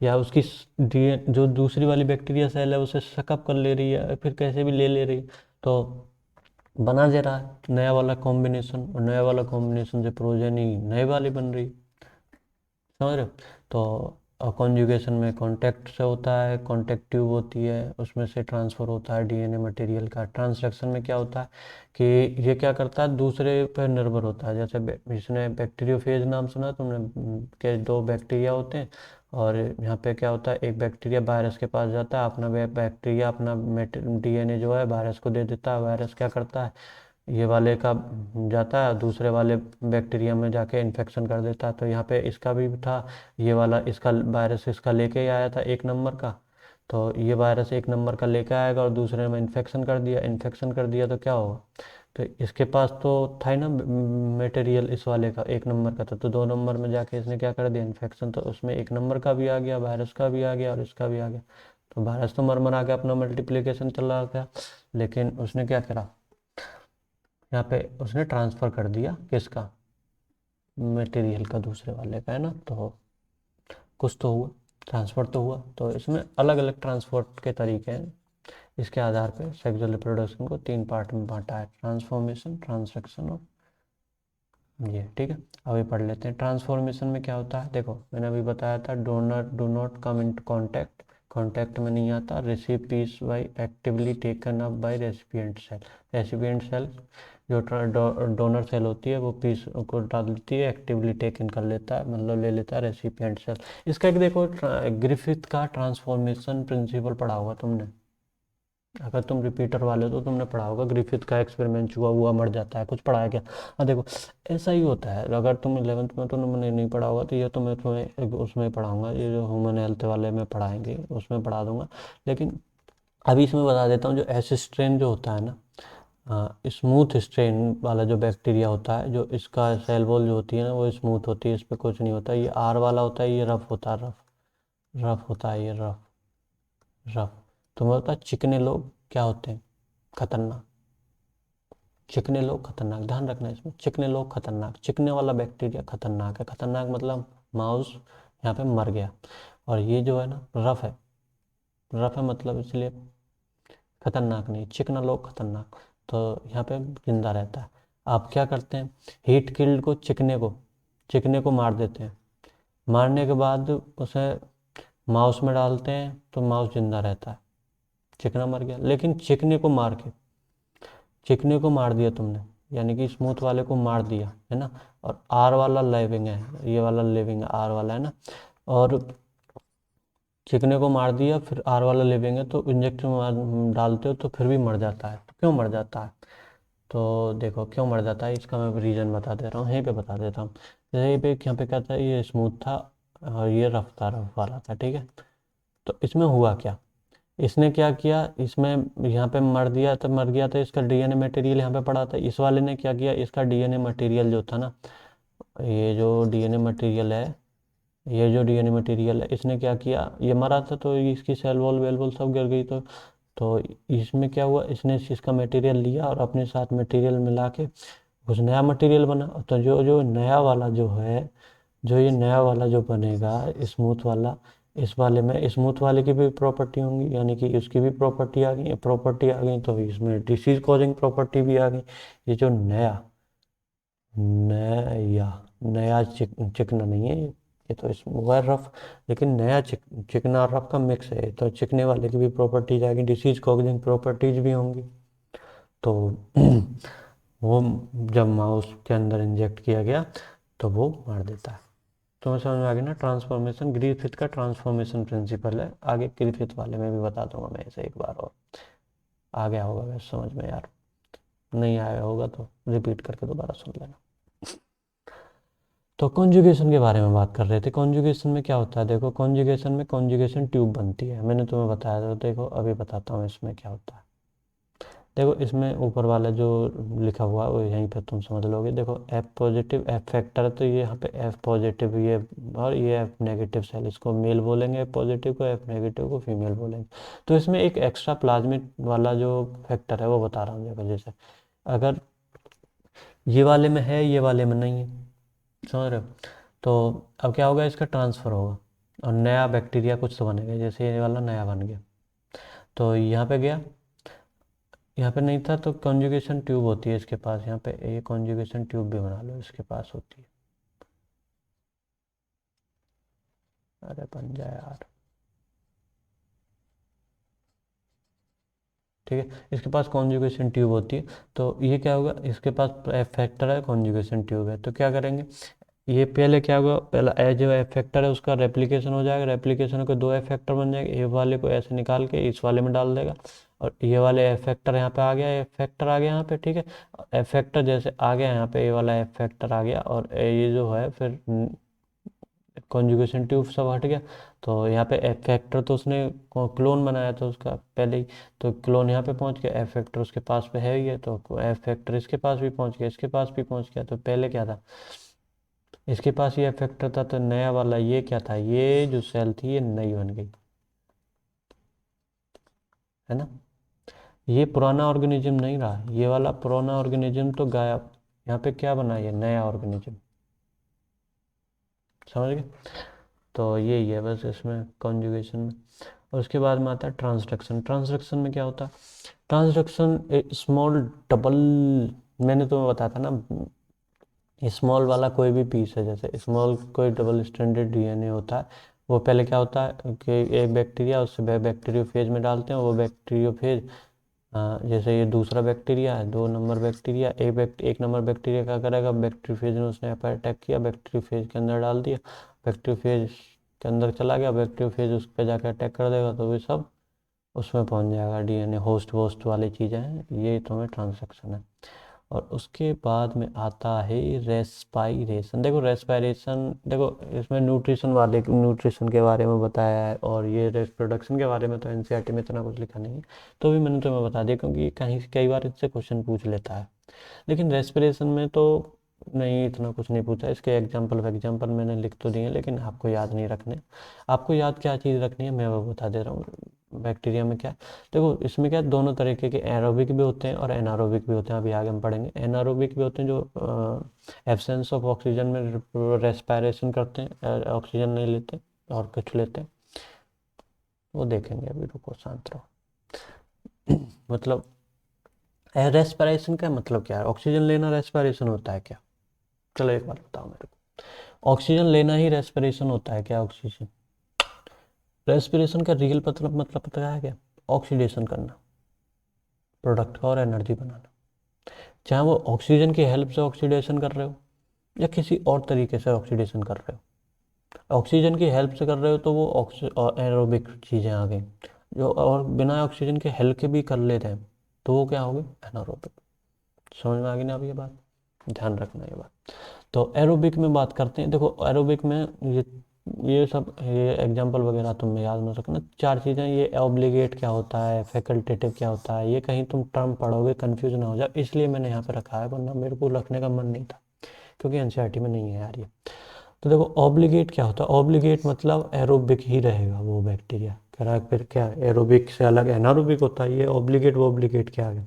या उसकी जो दूसरी वाली बैक्टीरिया सेल है उसे सकअप कर ले रही है, फिर कैसे भी ले रही है, तो बना दे रहा है नया वाला कॉम्बिनेशन, और नया वाला कॉम्बिनेशन से प्रोजेनी नए वाली बन रही, समझ रहे हो। तो और कॉन्जुगेशन में कॉन्टैक्ट से होता है, कॉन्टैक्ट ट्यूब होती है, उसमें से ट्रांसफ़र होता है डीएनए मटेरियल का। ट्रांसलेशन में क्या होता है कि ये क्या करता है, दूसरे पर निर्भर होता है। जैसे इसने बैक्टीरियोफेज नाम सुना तुमने, के 2 बैक्टीरिया होते हैं, और यहाँ पे क्या होता है, एक बैक्टीरिया वायरस के पास जाता है, अपना बैक्टीरिया अपना डीएनए जो है वायरस को दे देता है। वायरस क्या करता है, ये वाले का जाता है दूसरे वाले बैक्टीरिया में जाके इन्फेक्शन कर देता है। तो यहाँ पे इसका भी था, ये वाला इसका वायरस इसका लेके ही आया था 1 नंबर का, तो ये वायरस 1 नंबर का लेके आएगा और दूसरे में इन्फेक्शन कर दिया। इन्फेक्शन कर दिया तो क्या होगा, तो इसके पास तो था ही ना मटेरियल, इस वाले का 1 नंबर का था, तो 2 नंबर में जाके इसने क्या कर दिया, इन्फेक्शन। तो उसमें 1 नंबर का भी आ गया, वायरस का भी आ गया और इसका भी आ गया। तो वायरस तो मर आ गया, अपना मल्टीप्लिकेशन चल रहा था, लेकिन उसने क्या करा, यहाँ पे उसने ट्रांसफ़र कर दिया किसका, मटेरियल का दूसरे वाले का, है ना। तो कुछ तो हुआ, ट्रांसफ़र तो हुआ। तो इसमें अलग अलग ट्रांसपोर्ट के तरीके हैं। इसके आधार पे सेक्सुअल रिप्रोडक्शन को 3 पार्ट में बांटा है, ट्रांसफॉर्मेशन, ट्रांसक्शन और ये, ठीक है। अभी पढ़ लेते हैं। ट्रांसफॉर्मेशन में क्या होता है, देखो मैंने अभी बताया था, donor do not come in contact, contact में नहीं आता। Receive piece by actively taken up by recipient cell, recipient cell जो डोनर सेल होती है वो पीस को डाल देती है, एक्टिवली टेकन कर लेता है, मतलब ले लेता है रेसिपिएंट सेल। इसका एक देखो, ग्रिफिथ का ट्रांसफॉर्मेशन प्रिंसिपल पढ़ा होगा तुमने, अगर तुम रिपीटर वाले हो तो तुमने पढ़ा होगा, ग्रिफिथ का एक्सपेरिमेंट हुआ हुआ मर जाता है, कुछ पढ़ा है क्या। हाँ देखो, ऐसा ही होता है। अगर तुम 11th में तुमने नहीं पढ़ा होगा तो ये तो मैं तुम्हें उसमें पढ़ाऊँगा, ये जो ह्यूमन हेल्थ वाले में पढ़ाएंगे उसमें पढ़ा दूंगा। लेकिन अभी इसमें बता देता हूँ, जो एस स्ट्रेन जो होता है ना, स्मूथ स्ट्रेन वाला जो बैक्टीरिया होता है, जो इसका सेल वॉल जो होती है ना वो स्मूथ होती है, इस पर कुछ नहीं होता। ये आर वाला होता है, ये रफ होता है, रफ रफ होता है, ये रफ रफ। तुम्हें पता है चिकने लोग क्या होते हैं, खतरनाक। चिकने लोग खतरनाक, ध्यान रखना इसमें, चिकने लोग खतरनाक, चिकने वाला बैक्टीरिया खतरनाक है। खतरनाक मतलब माउस यहाँ पे मर गया, और ये जो है ना रफ है, रफ है मतलब इसलिए खतरनाक नहीं, चिकना लोग खतरनाक। तो यहाँ पे जिंदा रहता है। आप क्या करते हैं, हीट किल्ड को चिकने को मार देते हैं, मारने के बाद उसे माउस में डालते हैं तो माउस जिंदा रहता है, चिकना मर गया। लेकिन चिकने को मार दिया तुमने, यानी कि स्मूथ वाले को मार दिया, है ना। और आर वाला लिविंग है, ये वाला लिविंग है, आर वाला है ना। और चिकने को मार दिया, फिर आर वाला लिविंग है, तो इंजेक्शन डालते हो तो फिर भी मर जाता है। तो क्यों मर जाता है, तो देखो क्यों मर जाता है, इसका मैं रीज़न बता दे रहा हूँ, यहीं पे बता देता हूँ। जैसे यहाँ पे क्या था, ये स्मूथ था और ये रफ वाला था, ठीक है। तो इसमें हुआ क्या, इसने क्या किया, इसमें यहाँ पे मर दिया, तो मर गया, तो इसका डीएनए मटेरियल यहाँ पे पड़ा था। इस वाले ने क्या किया, इसका डीएनए मटेरियल जो था ना, ये जो डीएनए मटेरियल है, ये जो डीएनए मटेरियल है, इसने क्या किया, ये मरा था तो इसकी सेल वॉल वेल वॉल सब गिर गई। तो इसमें क्या हुआ, इसने इसका मटेरियल लिया और अपने साथ मटेरियल मिला के कुछ नया मटेरियल बना। तो जो जो नया वाला जो है, जो ये नया वाला जो बनेगा स्मूथ वाला, इस वाले में स्मूथ वाले की भी प्रॉपर्टी होंगी, यानी कि उसकी भी प्रॉपर्टी आ गई, तो इसमें डिसीज कॉजिंग प्रॉपर्टी भी आ गई। ये जो नया नया नया चिकना नहीं है ये तो इस हुआ है रफ, लेकिन नया चिकना और रफ का मिक्स है, तो चिकने वाले की भी प्रॉपर्टीज आएगी, डिसीज कॉजिंग प्रॉपर्टीज भी होंगी। तो वो जब माउस के अंदर इंजेक्ट किया गया तो वो मार देता है। तो मैं समझ में आ गया ना, ट्रांसफॉर्मेशन ग्रिफिथ का ट्रांसफॉर्मेशन प्रिंसिपल है। आगे ग्रिफिथ वाले में भी बता दूंगा मैं इसे एक बार और, आ गया होगा वैसे समझ में यार, नहीं आया होगा तो रिपीट करके दोबारा सुन लेना। तो कॉन्जुगेशन के बारे में बात कर रहे थे। कॉन्जुगेशन में क्या होता है, देखो कॉन्जुगेशन में कॉन्जुगेशन ट्यूब बनती है, मैंने तुम्हें बताया था। देखो अभी बताता हूँ इसमें क्या होता है। देखो इसमें ऊपर वाला जो लिखा हुआ है वो यहीं पे तुम समझ लोगे। देखो एफ पॉजिटिव एफ फैक्टर है, तो ये यहाँ पे एफ पॉजिटिव ये, और ये एफ नेगेटिव सेल, इसको मेल बोलेंगे एफ पॉजिटिव को, एफ नेगेटिव को फीमेल बोलेंगे। तो इसमें एक एक्स्ट्रा प्लाज्मिड वाला जो फैक्टर है वो बता रहा हूँ। देखो जैसे अगर ये वाले में है, ये वाले में नहीं है, समझ रहे हो। तो अब क्या होगा, इसका ट्रांसफ़र होगा और नया बैक्टीरिया कुछ तो बनेगा, जैसे ये वाला नया बन गया। तो यहाँ पे गया, यहाँ पे नहीं था, तो कॉन्जुगेशन ट्यूब होती है इसके पास, यहाँ पे ये कॉन्जुगेशन ट्यूब भी बना लो, इसके पास होती है। अरे बन जाए यार। ठीक है, इसके पास कॉन्जुगेशन ट्यूब होती है। तो ये क्या होगा, इसके पास फैक्टर है, कॉन्जुगेशन ट्यूब है, तो क्या करेंगे, ये पहले क्या होगा, पहला ए जो फैक्टर है उसका रेप्लिकेशन हो जाएगा, रेप्लिकेशन के दो फैक्टर बन जाएंगे, ए वाले को ऐसे निकाल के इस वाले में डाल देगा, और ये वाले एफ फैक्टर यहाँ पे आ गया, एफ फैक्टर आ गया यहाँ पे। ठीक है, एफ फैक्टर जैसे आ गया यहाँ पे, ये वाला एफ फैक्टर आ गया, और ये जो है फिर कॉन्जुगेशन ट्यूब सब हट गया। तो यहाँ पे एफ फैक्टर तो उसने क्लोन बनाया था उसका पहले ही, तो क्लोन यहाँ पे पहुँच गया, एफ फैक्टर उसके पास पे है ही है, तो एफ फैक्टर इसके पास भी पहुँच गया, इसके पास भी पहुँच गया। तो पहले क्या था, इसके पास ये फैक्टर था, तो नया वाला ये क्या था, ये जो सेल थी ये नई बन गई, है ना। ये पुराना ऑर्गेनिज्म नहीं रहा, ये वाला पुराना ऑर्गेनिज्म तो गायब, यहाँ पे क्या बना, ये नया ऑर्गेनिज्म। समझ गए। तो यही है बस इसमें कॉन्जुगेशन में। और उसके बाद में आता है ट्रांसडक्शन। ट्रांसडक्शन में क्या होता है, ट्रांसडक्शन स्मॉल डबल, मैंने तुम्हें बताया था ना, स्मॉल वाला कोई भी पीस है, जैसे स्मॉल कोई डबल स्ट्रैंडेड डीएनए होता है, वो पहले क्या होता है कि एक बैक्टीरिया उससे बैक्टीरियोफेज में डालते हैं, वो बैक्टीरियोफेज, जैसे ये दूसरा बैक्टीरिया है, 2 नंबर बैक्टीरिया, एक नंबर बैक्टीरिया क्या करेगा, बैक्टीरियोफेज ने उसने अटैक किया, बैक्टीरियोफेज के अंदर डाल दिया, बैक्टीरियोफेज के अंदर चला गया, बैक्टीरियोफेज उस पर जाकर अटैक कर देगा, तो वे सब उसमें पहुंच जाएगा, डीएनए होस्ट वोस्ट वाली चीज़ें हैं, ये तुम्हें ट्रांसक्शन है। और उसके बाद में आता है रेस्पायरेशन। देखो रेस्पायरेशन, देखो इसमें न्यूट्रिशन वाले न्यूट्रिशन के बारे में बताया है, और ये रिप्रोडक्शन के बारे में तो एनसीईआरटी में इतना कुछ लिखा नहीं है, तो भी मैंने तुम्हें बता दिया, क्योंकि कहीं कई बार इससे क्वेश्चन पूछ लेता है। लेकिन रेस्पिरेशन में तो नहीं, इतना कुछ नहीं पूछा, इसके एग्जाम्पल मैंने लिख तो दिए, लेकिन आपको याद नहीं रखने। आपको याद क्या चीज़ रखनी है मैं वो बता दे रहा हूँ। बैक्टीरिया में क्या, देखो इसमें क्या दोनों तरीके के एरोबिक भी होते हैं और एनारोबिक भी होते हैं, अभी आगे हम पढ़ेंगे। एनारोबिक भी होते हैं जो एब्सेंस ऑफ ऑक्सीजन में रेस्पायरेशन करते हैं, ऑक्सीजन नहीं लेते और कुछ लेते हैं, वो देखेंगे, अभी रुको शांत रहो। मतलब रेस्पिरेशन का मतलब क्या है, ऑक्सीजन लेना रेस्पिरेशन होता है क्या, चलो एक बार बताओ मेरे को, ऑक्सीजन लेना ही रेस्पिरेशन होता है क्या, ऑक्सीजन, रेस्पिरेशन का रियल मतलब पता है क्या, ऑक्सीडेशन करना, प्रोडक्ट का और एनर्जी बनाना, चाहे वो ऑक्सीजन की हेल्प से ऑक्सीडेशन कर रहे हो या किसी और तरीके से ऑक्सीडेशन कर रहे हो। ऑक्सीजन की हेल्प से कर रहे हो तो वो एरोबिक चीज़ें आ गई, जो और बिना ऑक्सीजन के हेल्प के भी कर लेते हैं तो वो क्या होगी, एनारोबिक। समझ में आ गई ना अब ये बात, ध्यान रखना ये बात। तो एरोबिक में बात करते हैं, देखो एरोबिक में ये सब ये एग्जांपल वगैरह तुम याद ना रखना, 4 चीज़ें, ये ऑब्लिगेट क्या होता है, फैकल्टेटिव क्या होता है, ये कहीं तुम टर्म पढ़ोगे कंफ्यूज ना हो जाए, इसलिए मैंने यहाँ पे रखा है, वरना मेरे को रखने का मन नहीं था, क्योंकि एनसीईआरटी में नहीं है यार ये। तो देखो ऑब्लिगेट क्या होता है, ऑब्लिगेट मतलब एरोबिक ही रहेगा वो बैक्टीरिया, कह रहा है फिर क्या एरोबिक से अलग एनारोबिक होता है, ये ऑब्लिगेट वो ऑब्लिगेट क्या आ गया,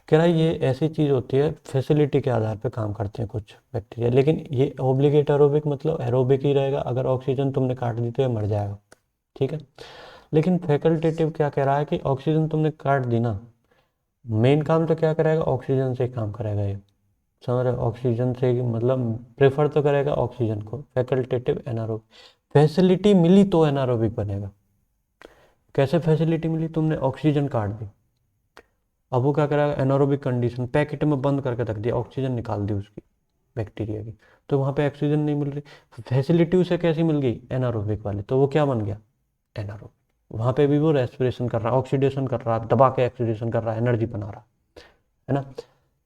कह रहा है ये ऐसी चीज़ होती है फैसिलिटी के आधार पे काम करते हैं कुछ बैक्टीरिया, लेकिन ये ऑब्लिगेट एरोबिक मतलब एरोबिक ही रहेगा, अगर ऑक्सीजन तुमने काट दी तो ये मर जाएगा। ठीक है, लेकिन फैकल्टेटिव क्या कह रहा है कि ऑक्सीजन तुमने काट दी ना, मेन काम तो क्या करेगा, ऑक्सीजन से काम करेगा ये, समझ रहे हो? ऑक्सीजन से मतलब प्रेफर तो करेगा ऑक्सीजन को, फैकल्टेटिव एनारोबिक, फैसिलिटी मिली तो एनारोबिक बनेगा। कैसे फैसिलिटी मिली, तुमने ऑक्सीजन काट दी, अब वो क्या करेगा, एनारोबिक कंडीशन, पैकेट में बंद करके रख दिया, ऑक्सीजन निकाल दी उसकी बैक्टीरिया की, तो वहाँ पे ऑक्सीजन नहीं मिल रही, फैसिलिटी उसे कैसी मिल गई, एनारोबिक वाली, तो वो क्या बन गया, एनारोबिक। वहाँ पे भी वो रेस्पिरेशन कर रहा है, ऑक्सीडेशन कर रहा है, दबा के ऑक्सीडेशन कर रहा है, एनर्जी बना रहा है ना।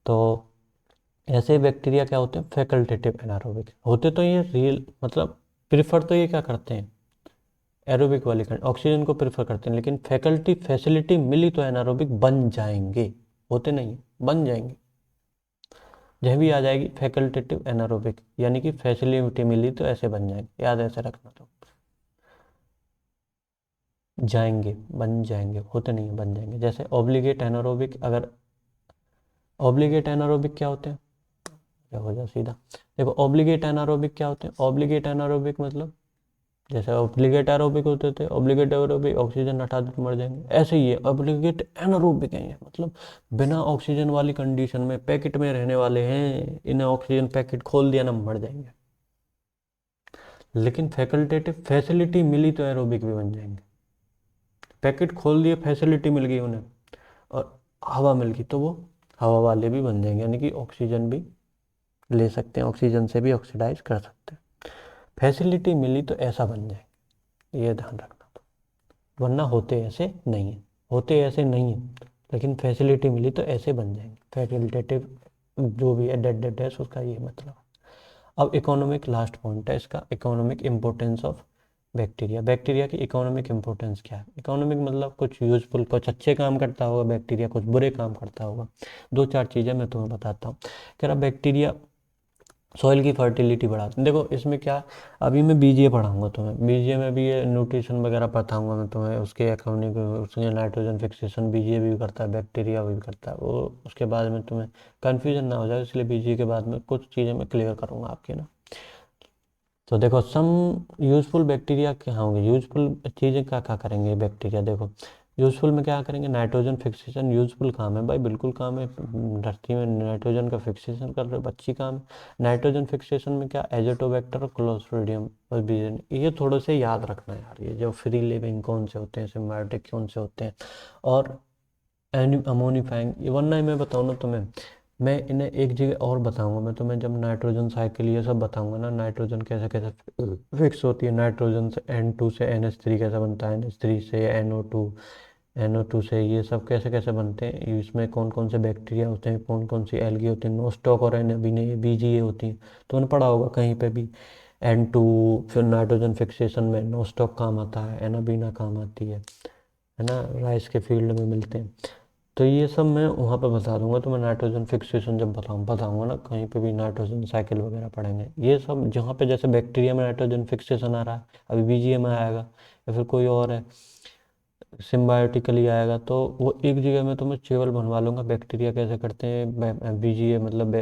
तो ऐसे बैक्टीरिया क्या होते हैं, फैकल्टेटिव एनारोबिक होते, तो ये रियल मतलब प्रिफर तो ये क्या करते हैं, एरोबिक वाली ऑक्सीजन को प्रेफर करते हैं, लेकिन फैसिलिटी मिली तो एनारोबिक बन जाएंगे, होते नहीं बन जाएंगे, जब भी आ जाएगी फैकल्टेटिव एनारोबिक, यानी कि फैसिलिटी मिली तो ऐसे बन जाएंगे, याद ऐसे रखना, तो जाएंगे बन जाएंगे, होते नहीं है, बन जाएंगे। जैसे ऑब्लिगेट एनारोबिक, अगर ऑब्लिगेट एनारोबिक क्या होते हैं, क्या हो जाए सीधा, देखो ऑब्लिगेट एनारोबिक क्या होते हैं, ऑब्लिगेट एनारोबिक मतलब जैसे ऑब्लिगेट एरोबिक होते थे, ऑब्लिगेट एरोबिक ऑक्सीजन हटा दे तो मर जाएंगे, ऐसे ही है ऑब्लिगेट एनारोबिक है ये, मतलब बिना ऑक्सीजन वाली कंडीशन में पैकेट में रहने वाले हैं, इन्हें ऑक्सीजन पैकेट खोल दिया ना मर जाएंगे। लेकिन फैकल्टेटिव फैसिलिटी मिली तो एरोबिक भी बन जाएंगे। पैकेट खोल दिए, फैसिलिटी मिल गई उन्हें और हवा मिल गई तो वो हवा वाले भी बन जाएंगे, यानी कि ऑक्सीजन भी ले सकते हैं, ऑक्सीजन से भी ऑक्सीडाइज कर सकते हैं। फैसिलिटी मिली तो ऐसा बन जाएंगे, ये ध्यान रखना। तो वरना होते ऐसे नहीं है, होते ऐसे नहीं है, लेकिन फैसिलिटी मिली तो ऐसे बन जाएंगे। फैकल्टेटिव जो भी है डेड डेड डैश, उसका ये मतलब। अब इकोनॉमिक लास्ट पॉइंट है इसका, economic importance of bacteria. Bacteria की इकोनॉमिक इम्पोर्टेंस क्या है? इकोनॉमिक मतलब कुछ यूजफुल, कुछ अच्छे काम करता होगा बैक्टीरिया, कुछ बुरे काम करता होगा। दो चार चीज़ें मैं तुम्हें बताता हूँ। कह रहा बैक्टीरिया सॉइल की फर्टिलिटी बढ़ाते हैं। देखो इसमें क्या, अभी मैं बीजीए पढ़ाऊंगा तुम्हें, बीजीए में भी ये न्यूट्रिशन वगैरह बताऊंगा मैं तुम्हें, उसके अकॉर्डिंग उसके नाइट्रोजन फिक्सेशन बीजीए भी करता है, बैक्टीरिया भी करता है वो। उसके बाद में तुम्हें कन्फ्यूजन ना हो जाए, इसलिए बीजीए के बाद में कुछ चीज़ें मैं क्लियर करूँगा आपकी ना। तो देखो सम यूजफुल बैक्टीरिया क्या होंगे, यूजफुल चीज़ें क्या क्या करेंगे बैक्टीरिया। देखो यूजफुल में क्या करेंगे, नाइट्रोजन फिक्सेशन यूजफुल काम है भाई, बिल्कुल काम है। धरती में नाइट्रोजन का फिक्सेशन कर रहे हो, अच्छी काम है। नाइट्रोजन फिक्सेशन में क्या, एजोटोबैक्टर और क्लोस्ट्रिडियम और बीजन, ये थोड़े से याद रखना है यार। ये जो फ्री लिविंग कौन से होते हैं, सिम्बायोटिक कौन से होते हैं, और अमोनिफाइंग, ये वरना मैं बताऊँ ना तुम्हें, मैं इन्हें एक जगह और बताऊंगा मैं तुम्हें, जब नाइट्रोजन साइकिल ये सब बताऊंगा ना, नाइट्रोजन कैसे कैसे फिक्स होती है, नाइट्रोजन से N2 से NH3 कैसे बनता है, NH3 से NO2, NO2 से ये सब कैसे कैसे बनते हैं, इसमें कौन कौन से बैक्टीरिया होते हैं, कौन कौन सी एल्गी होती है, नोस्टॉक और बीजीए होती हैं। तो उन्हें पढ़ा होगा कहीं पे भी। N2 फिर नाइट्रोजन फिक्सेशन में नोस्टॉक काम आता है, एनाबीना काम आती है ना, राइस के फील्ड में मिलते हैं। तो ये सब मैं वहाँ पे बता दूंगा, तो मैं नाइट्रोजन फिक्सेशन जब बताऊंगा ना, कहीं पे भी नाइट्रोजन साइकिल वगैरह पढ़ेंगे, ये सब जहाँ पे जैसे बैक्टीरिया में नाइट्रोजन फिक्सेशन आ रहा है, अभी बीजीए में आएगा, या फिर कोई और है सिम्बायोटिकली आएगा, तो वो एक जगह में तो मैं टेबल बनवा लूँगा, बैक्टीरिया कैसे करते हैं, बीजीए मतलब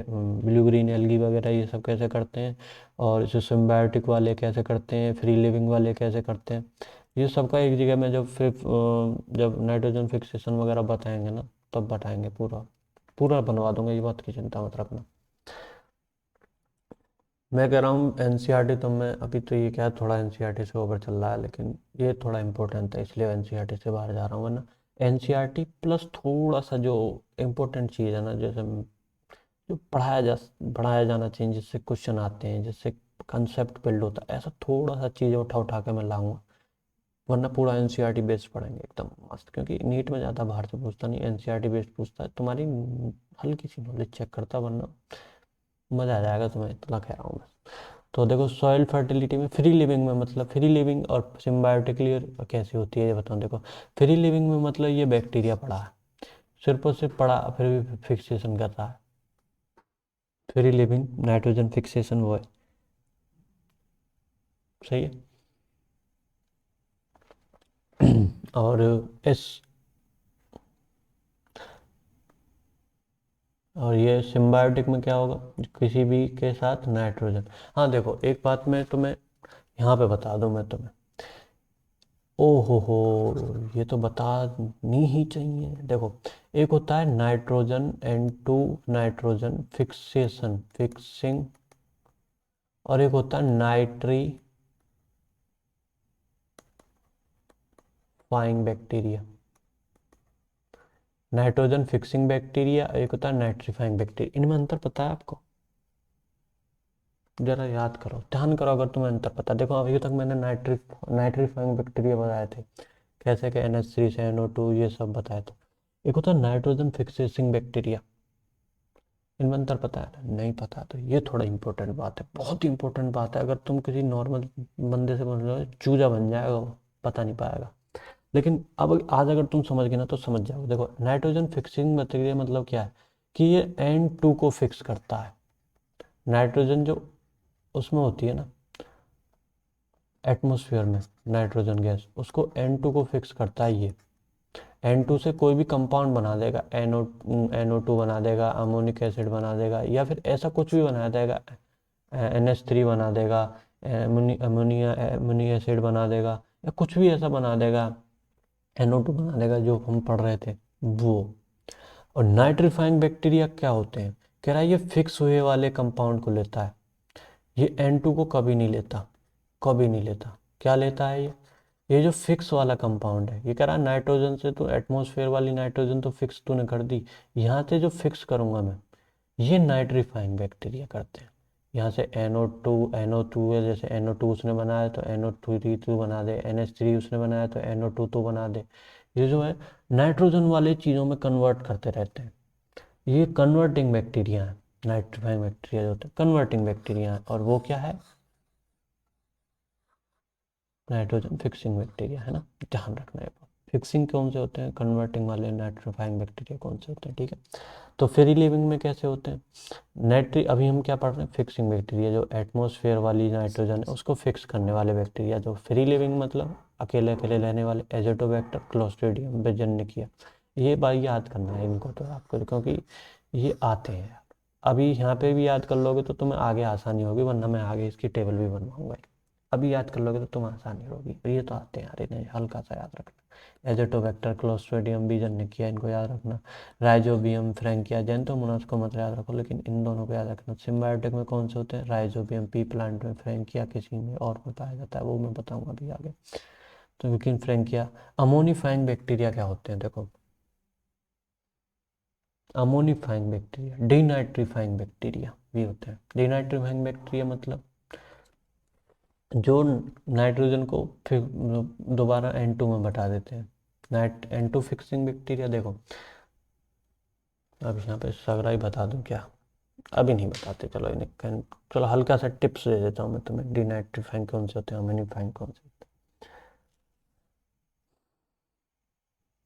ब्लू ग्रीन एल्गी वगैरह ये सब कैसे करते हैं, और जो सिम्बायोटिक वाले कैसे करते हैं, फ्री लिविंग वाले कैसे करते हैं, ये सब का एक जगह में जब फिर जब नाइट्रोजन फिक्सेशन वगैरह बताएंगे ना, तब बताएंगे, पूरा पूरा बनवा दूंगा, ये बात की चिंता मत रखना। मैं कह रहा हूँ एनसीईआरटी, तो मैं अभी तो ये क्या है, थोड़ा एनसीईआरटी से ओवर चल रहा है, लेकिन ये थोड़ा इंपॉर्टेंट है, इसलिए एनसीईआरटी से बाहर जा रहा हूँ, वरना एनसीईआरटी प्लस थोड़ा सा जो इम्पोर्टेंट चीज़ है ना, जैसे जो पढ़ाया जाना चाहिए, जिससे क्वेश्चन आते हैं, जिससे कंसेप्ट बिल्ड होता है, ऐसा थोड़ा सा चीज़ उठा उठा के मैं लाऊंगा। वरना पूरा एनसीईआरटी बेस्ड पढ़ेंगे एकदम मस्त, क्योंकि नीट में ज़्यादा बाहर से पूछता नहीं, एनसीईआरटी बेस्ड पूछता है, तुम्हारी हल्की सी नॉलेज चेक करता, वरना मज़ा आ जाएगा तुम्हें, इतना कह रहा हूँ बस। तो देखो सॉइल फर्टिलिटी में, फ्री लिविंग में मतलब, फ्री लिविंग और सिम्बायोटिकली कैसी होती है ये बताऊँ। देखो फ्री लिविंग में मतलब ये बैक्टीरिया पड़ा है, सिर्फ और सिर्फ पड़ा, फिर भी फिक्सेशन कर रहा है। फ्री लिविंग नाइट्रोजन फिक्सेशन वो है, सही है। और इस और ये सिम्बायोटिक में क्या होगा, किसी भी के साथ नाइट्रोजन। हाँ देखो एक बात मैं तुम्हें यहाँ पे बता दूँ मैं तुम्हें, ओ हो, ये तो बतानी ही चाहिए। देखो एक होता है nitrogen N2 nitrogen fixation fixing, और एक होता है nitrifying bacteria. Nitrogen fixing bacteria, एक होता है नाइट्रीफाइंग बैक्टीरिया। इनमें अंतर पता है आपको? जरा याद करो, ध्यान करो, अगर तुम्हें अंतर पता। देखो अभी तक मैंने नाइट्रीफाइंग बैक्टीरिया बताए थे, कैसे कि NH3 से NO2 ये सब बताए थे। एक होता है नाइट्रोजन फिक्सेसिंग बैक्टीरिया, इनमें अंतर पता है? नहीं पता, तो ये थोड़ा इंपॉर्टेंट बात है, बहुत इंपॉर्टेंट बात है। अगर तुम किसी नॉर्मल बंदे से बोल रहे हो, चूजा बन जाएगा वो, पता नहीं पाएगा। लेकिन अब आज अगर तुम समझ गए ना तो समझ जाओ। देखो नाइट्रोजन फिक्सिंग बैक्टीरिया मतलब क्या है, कि ये N2 को फिक्स करता है। नाइट्रोजन जो उसमें होती है ना, एटमोसफियर में नाइट्रोजन गैस, उसको N2 को फिक्स करता है ये। N2 से कोई भी कंपाउंड बना देगा, NO2 बना देगा, अमोनिक एसिड बना देगा, या फिर ऐसा कुछ भी बना देगा, NH3 बना देगा, अमोनी एसिड बना देगा, या कुछ भी ऐसा बना देगा, NO2 बना देगा, जो हम पढ़ रहे थे वो। और नाइट्रीफाइंग बैक्टीरिया क्या होते हैं, कह रहा है ये फिक्स हुए वाले कंपाउंड को लेता है, ये N2 को कभी नहीं लेता। कभी नहीं लेता। क्या लेता है ये जो फिक्स वाला कंपाउंड है, ये कह रहा है नाइट्रोजन से तो एटमॉस्फेयर वाली नाइट्रोजन तो फिक्स तूने कर दी, यहाँ से जो फिक्स करूँगा मैं, ये नाइट्रीफाइंग बैक्टीरिया करते हैं। यहाँ से NO2 है, जैसे NO2 उसने बनाया तो NO3 तू बना दे, NH3 उसने बनाया तो NO2 तो बना दे। ये जो है नाइट्रोजन वाले चीज़ों में कन्वर्ट करते रहते हैं, ये कन्वर्टिंग बैक्टीरिया है। नाइट्रीफाइंग बैक्टीरिया जो होते हैं कन्वर्टिंग बैक्टीरिया है, और वो क्या है, नाइट्रोजन फिक्सिंग बैक्टीरिया है ना, ध्यान रखना है। फिक्सिंग कौन से होते हैं, कन्वर्टिंग वाले, नाइट्रीफाइंग बैक्टीरिया कौन से होते हैं, ठीक है। तो फ्री लिविंग में कैसे होते हैं, अभी हम क्या पढ़ रहे हैं, फिक्सिंग बैक्टीरिया, जो एटमॉस्फेयर वाली नाइट्रोजन है उसको फिक्स करने वाले बैक्टीरिया। जो फ्री लिविंग मतलब अकेले अकेले रहने वाले, एजोटोबैक्टर, क्लोस्ट्रीडियम, बेजन्निकिया। ये बात याद करना है इनको तो आपको, क्योंकि ये आते हैं। अभी यहाँ पे भी याद कर लोगे तो तुम्हें आगे आसानी होगी, वरना मैं आगे इसकी टेबल भी बनवाऊंगा। अभी याद कर लोगे तो तुम्हें आसानी होगी, और ये तो आते हैं यार, इन्हें हल्का सा याद रखना। एजोटोबैक्टर, क्लोस्ट्रीडियम, बीजन्निकिया, इनको याद रखना। राइजोबियम, फ्रैंकिया, जैंतोमोनास को मत याद रखो, लेकिन इन दोनों को याद रखना। सिम्बायोटिक में कौन से होते हैं, राइजोबियम पी प्लांट में, फ्रैंकिया किसी में और में पाया जाता है, वो मैं बताऊंगा अभी आगे। तो लेकिन फ्रैंकिया, अमोनिफाइंग बैक्टीरिया क्या होते हैं, देखो, अमोनिफाइंग बैक्टीरिया, डीनाइट्रीफाइंग बैक्टीरिया भी होते हैं। डीनाइट्रीफाइंग बैक्टीरिया मतलब जो नाइट्रोजन को फिर दोबारा N2 में बटा देते हैं, N2 फिक्सिंग बैक्टीरिया। देखो अब यहाँ पे सगरा ही बता दूं क्या, अभी नहीं बताते, चलो इन्हें, चलो हल्का सा टिप्स दे देता हूँ मैं तुम्हें, डीनाइट्रीफाइंग कौन से होते हैं, अमोनिफाइंग कौन से होते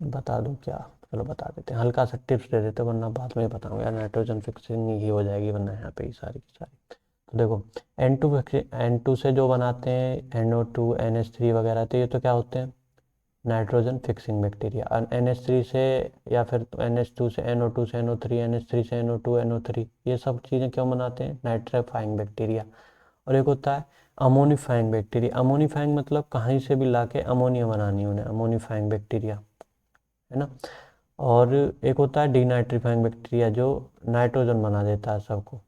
हैं, बता दूं क्या, चलो बता देते हैं, हल्का सा टिप्स दे देते हैं, वरना बाद में बताऊंगा यार, नाइट्रोजन फिक्सिंग ही हो जाएगी वरना यहाँ पे ही सारी की सारी। तो देखो N2 से जो बनाते हैं NO2, NH3 वगैरह, तो ये तो क्या होते हैं, नाइट्रोजन फिक्सिंग बैक्टीरिया। NH3 से या फिर NH2 से NO2 से NO3, NH3 से NO2 NO3, ये सब चीज़ें क्यों बनाते हैं, नाइट्रीफाइंग बैक्टीरिया। और एक होता है अमोनिफाइंग बैक्टीरिया। अमोनिफाइंग मतलब कहीं से भी लाके अमोनिया बनानी उन्हें, अमोनिफाइंग बैक्टीरिया है ना। और एक होता है डीनाइट्रीफाइंग बैक्टीरिया, जो नाइट्रोजन बना देता है सबको,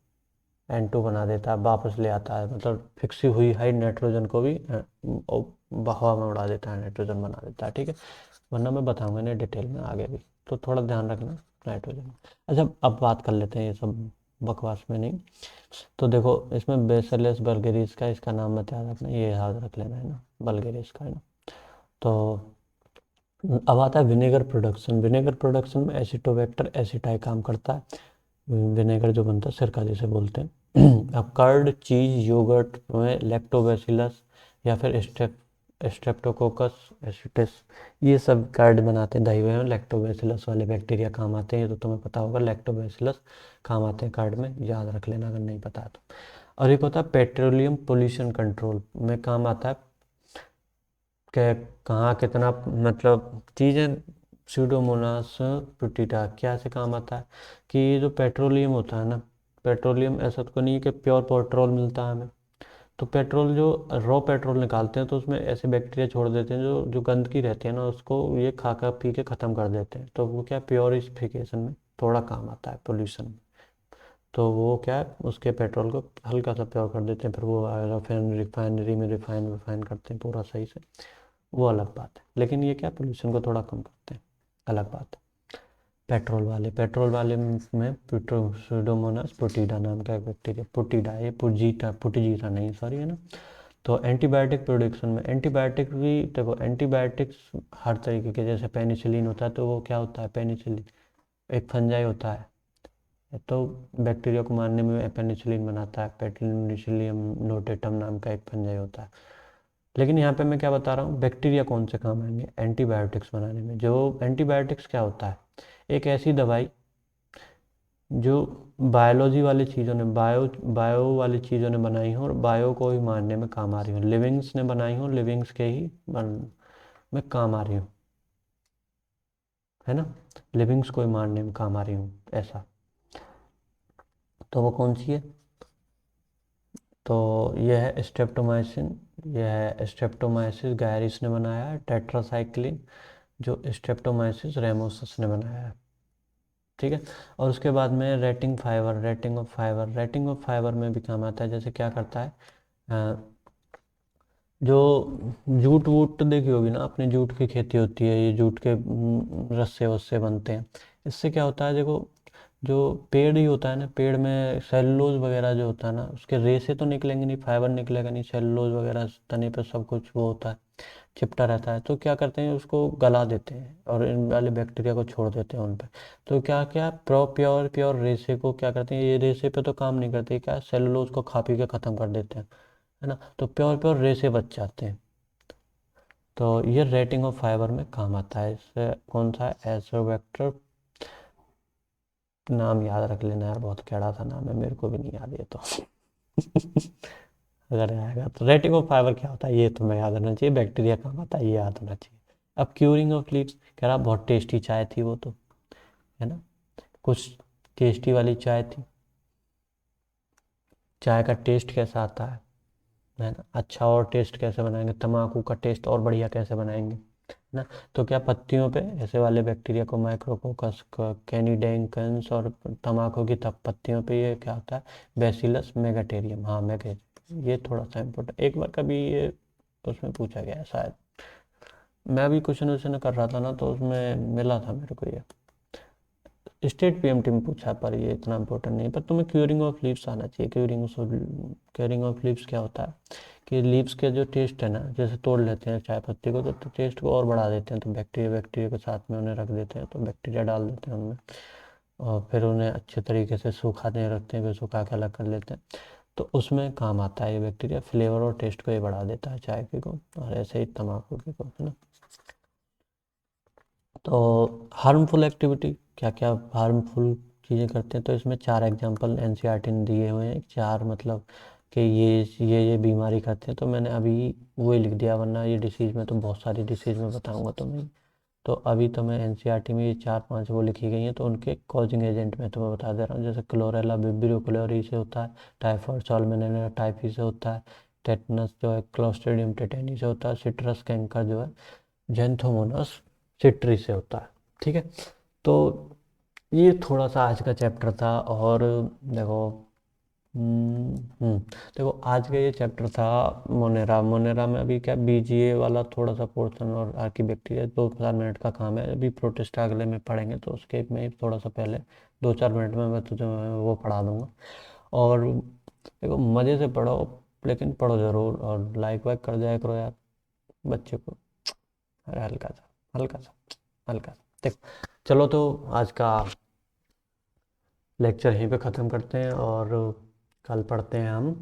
N2 बना देता है, वापस ले आता है, मतलब फिक्सी हुई हाई नाइट्रोजन को भी हवा में उड़ा देता है, नाइट्रोजन बना देता है, ठीक है। वरना मैं बताऊंगा इन्हें डिटेल में आगे भी, तो थोड़ा ध्यान रखना नाइट्रोजन। अच्छा अब बात कर लेते हैं ये सब बकवास में नहीं। तो देखो इसमें बेसिलस बल्गेरिस का, इसका नाम मत याद रखना, ये याद रख लेना है ना, बल्गेरिस का है ना। तो अब आता है विनेगर प्रोडक्शन। विनेगर प्रोडक्शन में एसिटोबैक्टर एसिटाई काम करता है। विनेगर जो बनता है सिरका जिसे बोलते हैं। अब कर्ड, चीज, योगर्ट में लैक्टोबैसिलस या फिर स्ट्रेप्टोकोकस एसिटिस, ये सब कर्ड बनाते हैं, दही में लैक्टोबैसिलस वाले बैक्टीरिया काम आते हैं, ये तो तुम्हें पता होगा, लैक्टोबैसिलस काम आते हैं कर्ड में, याद रख लेना अगर नहीं पता तो। और एक होता है पेट्रोलियम पोल्यूशन कंट्रोल में काम आता है, क्या कहाँ कितना, मतलब चीज़ें, स्यूडोमोनास प्रोटीटा क्या से काम आता है, कि ये जो पेट्रोलियम होता है ना, पेट्रोलियम ऐसा तो नहीं है कि प्योर पेट्रोल मिलता है हमें, तो पेट्रोल जो रॉ पेट्रोल निकालते हैं तो उसमें ऐसे बैक्टीरिया छोड़ देते हैं जो जो गंदगी रहती है ना, उसको ये खा खा पी के ख़त्म कर देते हैं, तो वो क्या प्योरिफिकेशन में थोड़ा काम आता है, पोल्यूशन में। तो वो क्या है, उसके पेट्रोल को हल्का सा प्योर कर देते हैं, फिर वो रिफाइनरी में रिफाइन करते हैं पूरा सही से, वो अलग बात है। लेकिन ये क्या, पोल्यूशन को थोड़ा कम करते हैं, अलग बात है। पेट्रोल वाले में सुडोमोनास पुटीडा नाम का एक बैक्टीरिया, पुटीडा, ये पुटीजीटा नहीं, सॉरी, है ना। तो एंटीबायोटिक प्रोडक्शन में, एंटीबायोटिक भी देखो, एंटीबायोटिक्स हर तरीके के, जैसे पेनिसिलिन होता है तो वो क्या होता है, पेनिसिलिन एक फंजाई होता है, तो बैक्टीरिया को मारने में पेनिसिलिन बनाता है, पेनिसिलियम नोटेटम नाम का एक फंजाई होता है। लेकिन यहाँ पे मैं क्या बता रहा हूँ, बैक्टीरिया कौन से काम आएंगे एंटीबायोटिक्स बनाने में। जो एंटीबायोटिक्स क्या होता है, एक ऐसी दवाई जो बायोलॉजी वाली चीज़ों ने, बायो वाली चीज़ों ने बनाई हो और बायो को ही मारने में काम आ रही हो, लिविंग्स ने बनाई हो, लिविंग्स के ही में काम आ रही हो, है ना, लिविंग्स को ही मारने में काम आ रही हूँ ऐसा। तो वो कौन सी है, तो यह है स्ट्रेप्टोमाइसिन, यह है स्ट्रेप्टोमाइसिस गायरिस ने बनाया है, टेट्रासाइक्लिन जो स्ट्रेप्टोमाइसिस रेमोसस ने बनाया है, ठीक है। और उसके बाद में रेटिंग ऑफ फाइबर में भी काम आता है, जैसे क्या करता है, जो जूट वूट देखी होगी ना, अपने जूट की खेती होती है, ये जूट के रस्से वस्से बनते हैं। इससे क्या होता है, देखो जो पेड़ ही होता है ना, पेड़ में सेलुलोज वगैरह जो होता है ना, उसके रेसे तो निकलेंगे नहीं, फाइबर निकलेगा नहीं, सेलुलोज वगैरह तने पे सब कुछ वो होता है, चिपटा रहता है। तो क्या करते हैं, उसको गला देते हैं और इन वाले बैक्टीरिया को छोड़ देते हैं उन पे। तो क्या क्या प्योर प्योर रेसे को क्या करते हैं, ये रेसे पे तो काम नहीं करते, क्या सेलुलोज को खा पी के ख़त्म कर देते हैं, है ना। तो प्योर प्योर रेसे बच जाते हैं। तो ये रेटिंग ऑफ फाइबर में काम आता है। इससे कौन सा एजोबैक्टर, नाम याद रख लेना यार, बहुत कैड़ा सा नाम है, मेरे को भी नहीं याद ये तो। अगर आएगा तो रेटिंग ऑफ फाइबर क्या होता है ये तुम्हें याद रहना चाहिए, बैक्टीरिया काम आता है ये याद होना चाहिए। अब क्यूरिंग ऑफ लीव्स, कह रहा बहुत टेस्टी चाय थी वो तो, है ना, कुछ टेस्टी वाली चाय थी। चाय का टेस्ट कैसा आता है ना, अच्छा और टेस्ट कैसे बनाएंगे, तम्बाकू का टेस्ट और बढ़िया कैसे बनाएंगे, है ना। तो क्या पत्तियों पे ऐसे वाले बैक्टीरिया को, माइक्रोकोकस, कैनिडेंकन्स, और तम्बाकू की तब पत्तियों पे ये क्या होता है, बैसिलस मेगाटेरियम, हाँ मेगा, ये थोड़ा सा इम्पोर्टेंट, एक बार कभी ये उसमें पूछा गया है शायद, मैं भी क्वेश्चन वोश्चन कर रहा था ना, तो उसमें मिला था मेरे को ये, स्टेट पीएमटी में पूछा, पर ये इतना इंपॉर्टेंट नहीं है। पर तुम्हें क्यूरिंग ऑफ लीव्स आना चाहिए। क्यूरिंग ऑफ लीव्स क्या होता है कि लीव्स के जो टेस्ट है ना, जैसे तोड़ लेते हैं चाय पत्ती को, तो टेस्ट को और बढ़ा देते हैं, तो बैक्टीरिया बैक्टीरिया के साथ में उन्हें रख देते हैं, तो बैक्टीरिया डाल देते हैं उनमें, और फिर उन्हें अच्छे तरीके से सुखाते रखते हैं, फिर सुखा के अलग कर लेते हैं। तो उसमें काम आता है ये बैक्टीरिया, फ्लेवर और टेस्ट को ये बढ़ा देता है चाय के को, और ऐसे ही तम्बाकू के को, है ना। तो हार्मफुल एक्टिविटी, क्या क्या हार्मफुल चीज़ें करते हैं, तो इसमें 4 एग्जांपल एनसीईआरटी ने दिए हुए हैं, 4 मतलब कि ये बीमारी करते हैं, तो मैंने अभी वही लिख दिया, वरना ये डिसीज़ में तो बहुत सारी डिसीज़ में बताऊंगा तुम्हें। तो अभी तो मैं एनसीईआरटी में ये 4-5 वो लिखी गई हैं, तो उनके कॉजिंग एजेंट मैं तुम्हें बता दे रहा हूँ, जैसे क्लोरेला विब्रियो क्लोरी से होता है, टाइफॉइड साल्मोनेला टाइफी से होता है, टेटनस जो है क्लोस्ट्रिडियम टेटेनी से होता है, सिट्रस कैंकर जो है जेंथोमोनास सिट्री से होता है। ठीक है, तो ये थोड़ा सा आज का चैप्टर था। और देखो, देखो आज का ये चैप्टर था मोनेरा। मोनेरा में अभी क्या बीजीए वाला थोड़ा सा पोर्शन और आर्कीबैक्टीरिया 2-4 मिनट का काम है, अभी प्रोटिस्टा अगले में पढ़ेंगे, तो उसके में थोड़ा सा पहले 2-4 मिनट में मैं तुझे वो पढ़ा दूंगा। और देखो मज़े से पढ़ो, लेकिन पढ़ो ज़रूर, और लाइक वाइक कर जाया करो यार बच्चे को, अरे हल्का सा, हल्का सा, हल्का सा। देखो चलो, तो आज का लेक्चर यहीं पे ख़त्म करते हैं, और कल पढ़ते हैं हम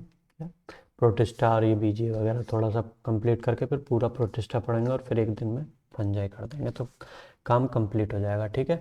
प्रोटिस्टा और ये बीजी वगैरह थोड़ा सा कंप्लीट करके, फिर पूरा प्रोटिस्टा पढ़ेंगे, और फिर एक दिन में फंजाई कर देंगे, तो काम कंप्लीट हो जाएगा। ठीक है।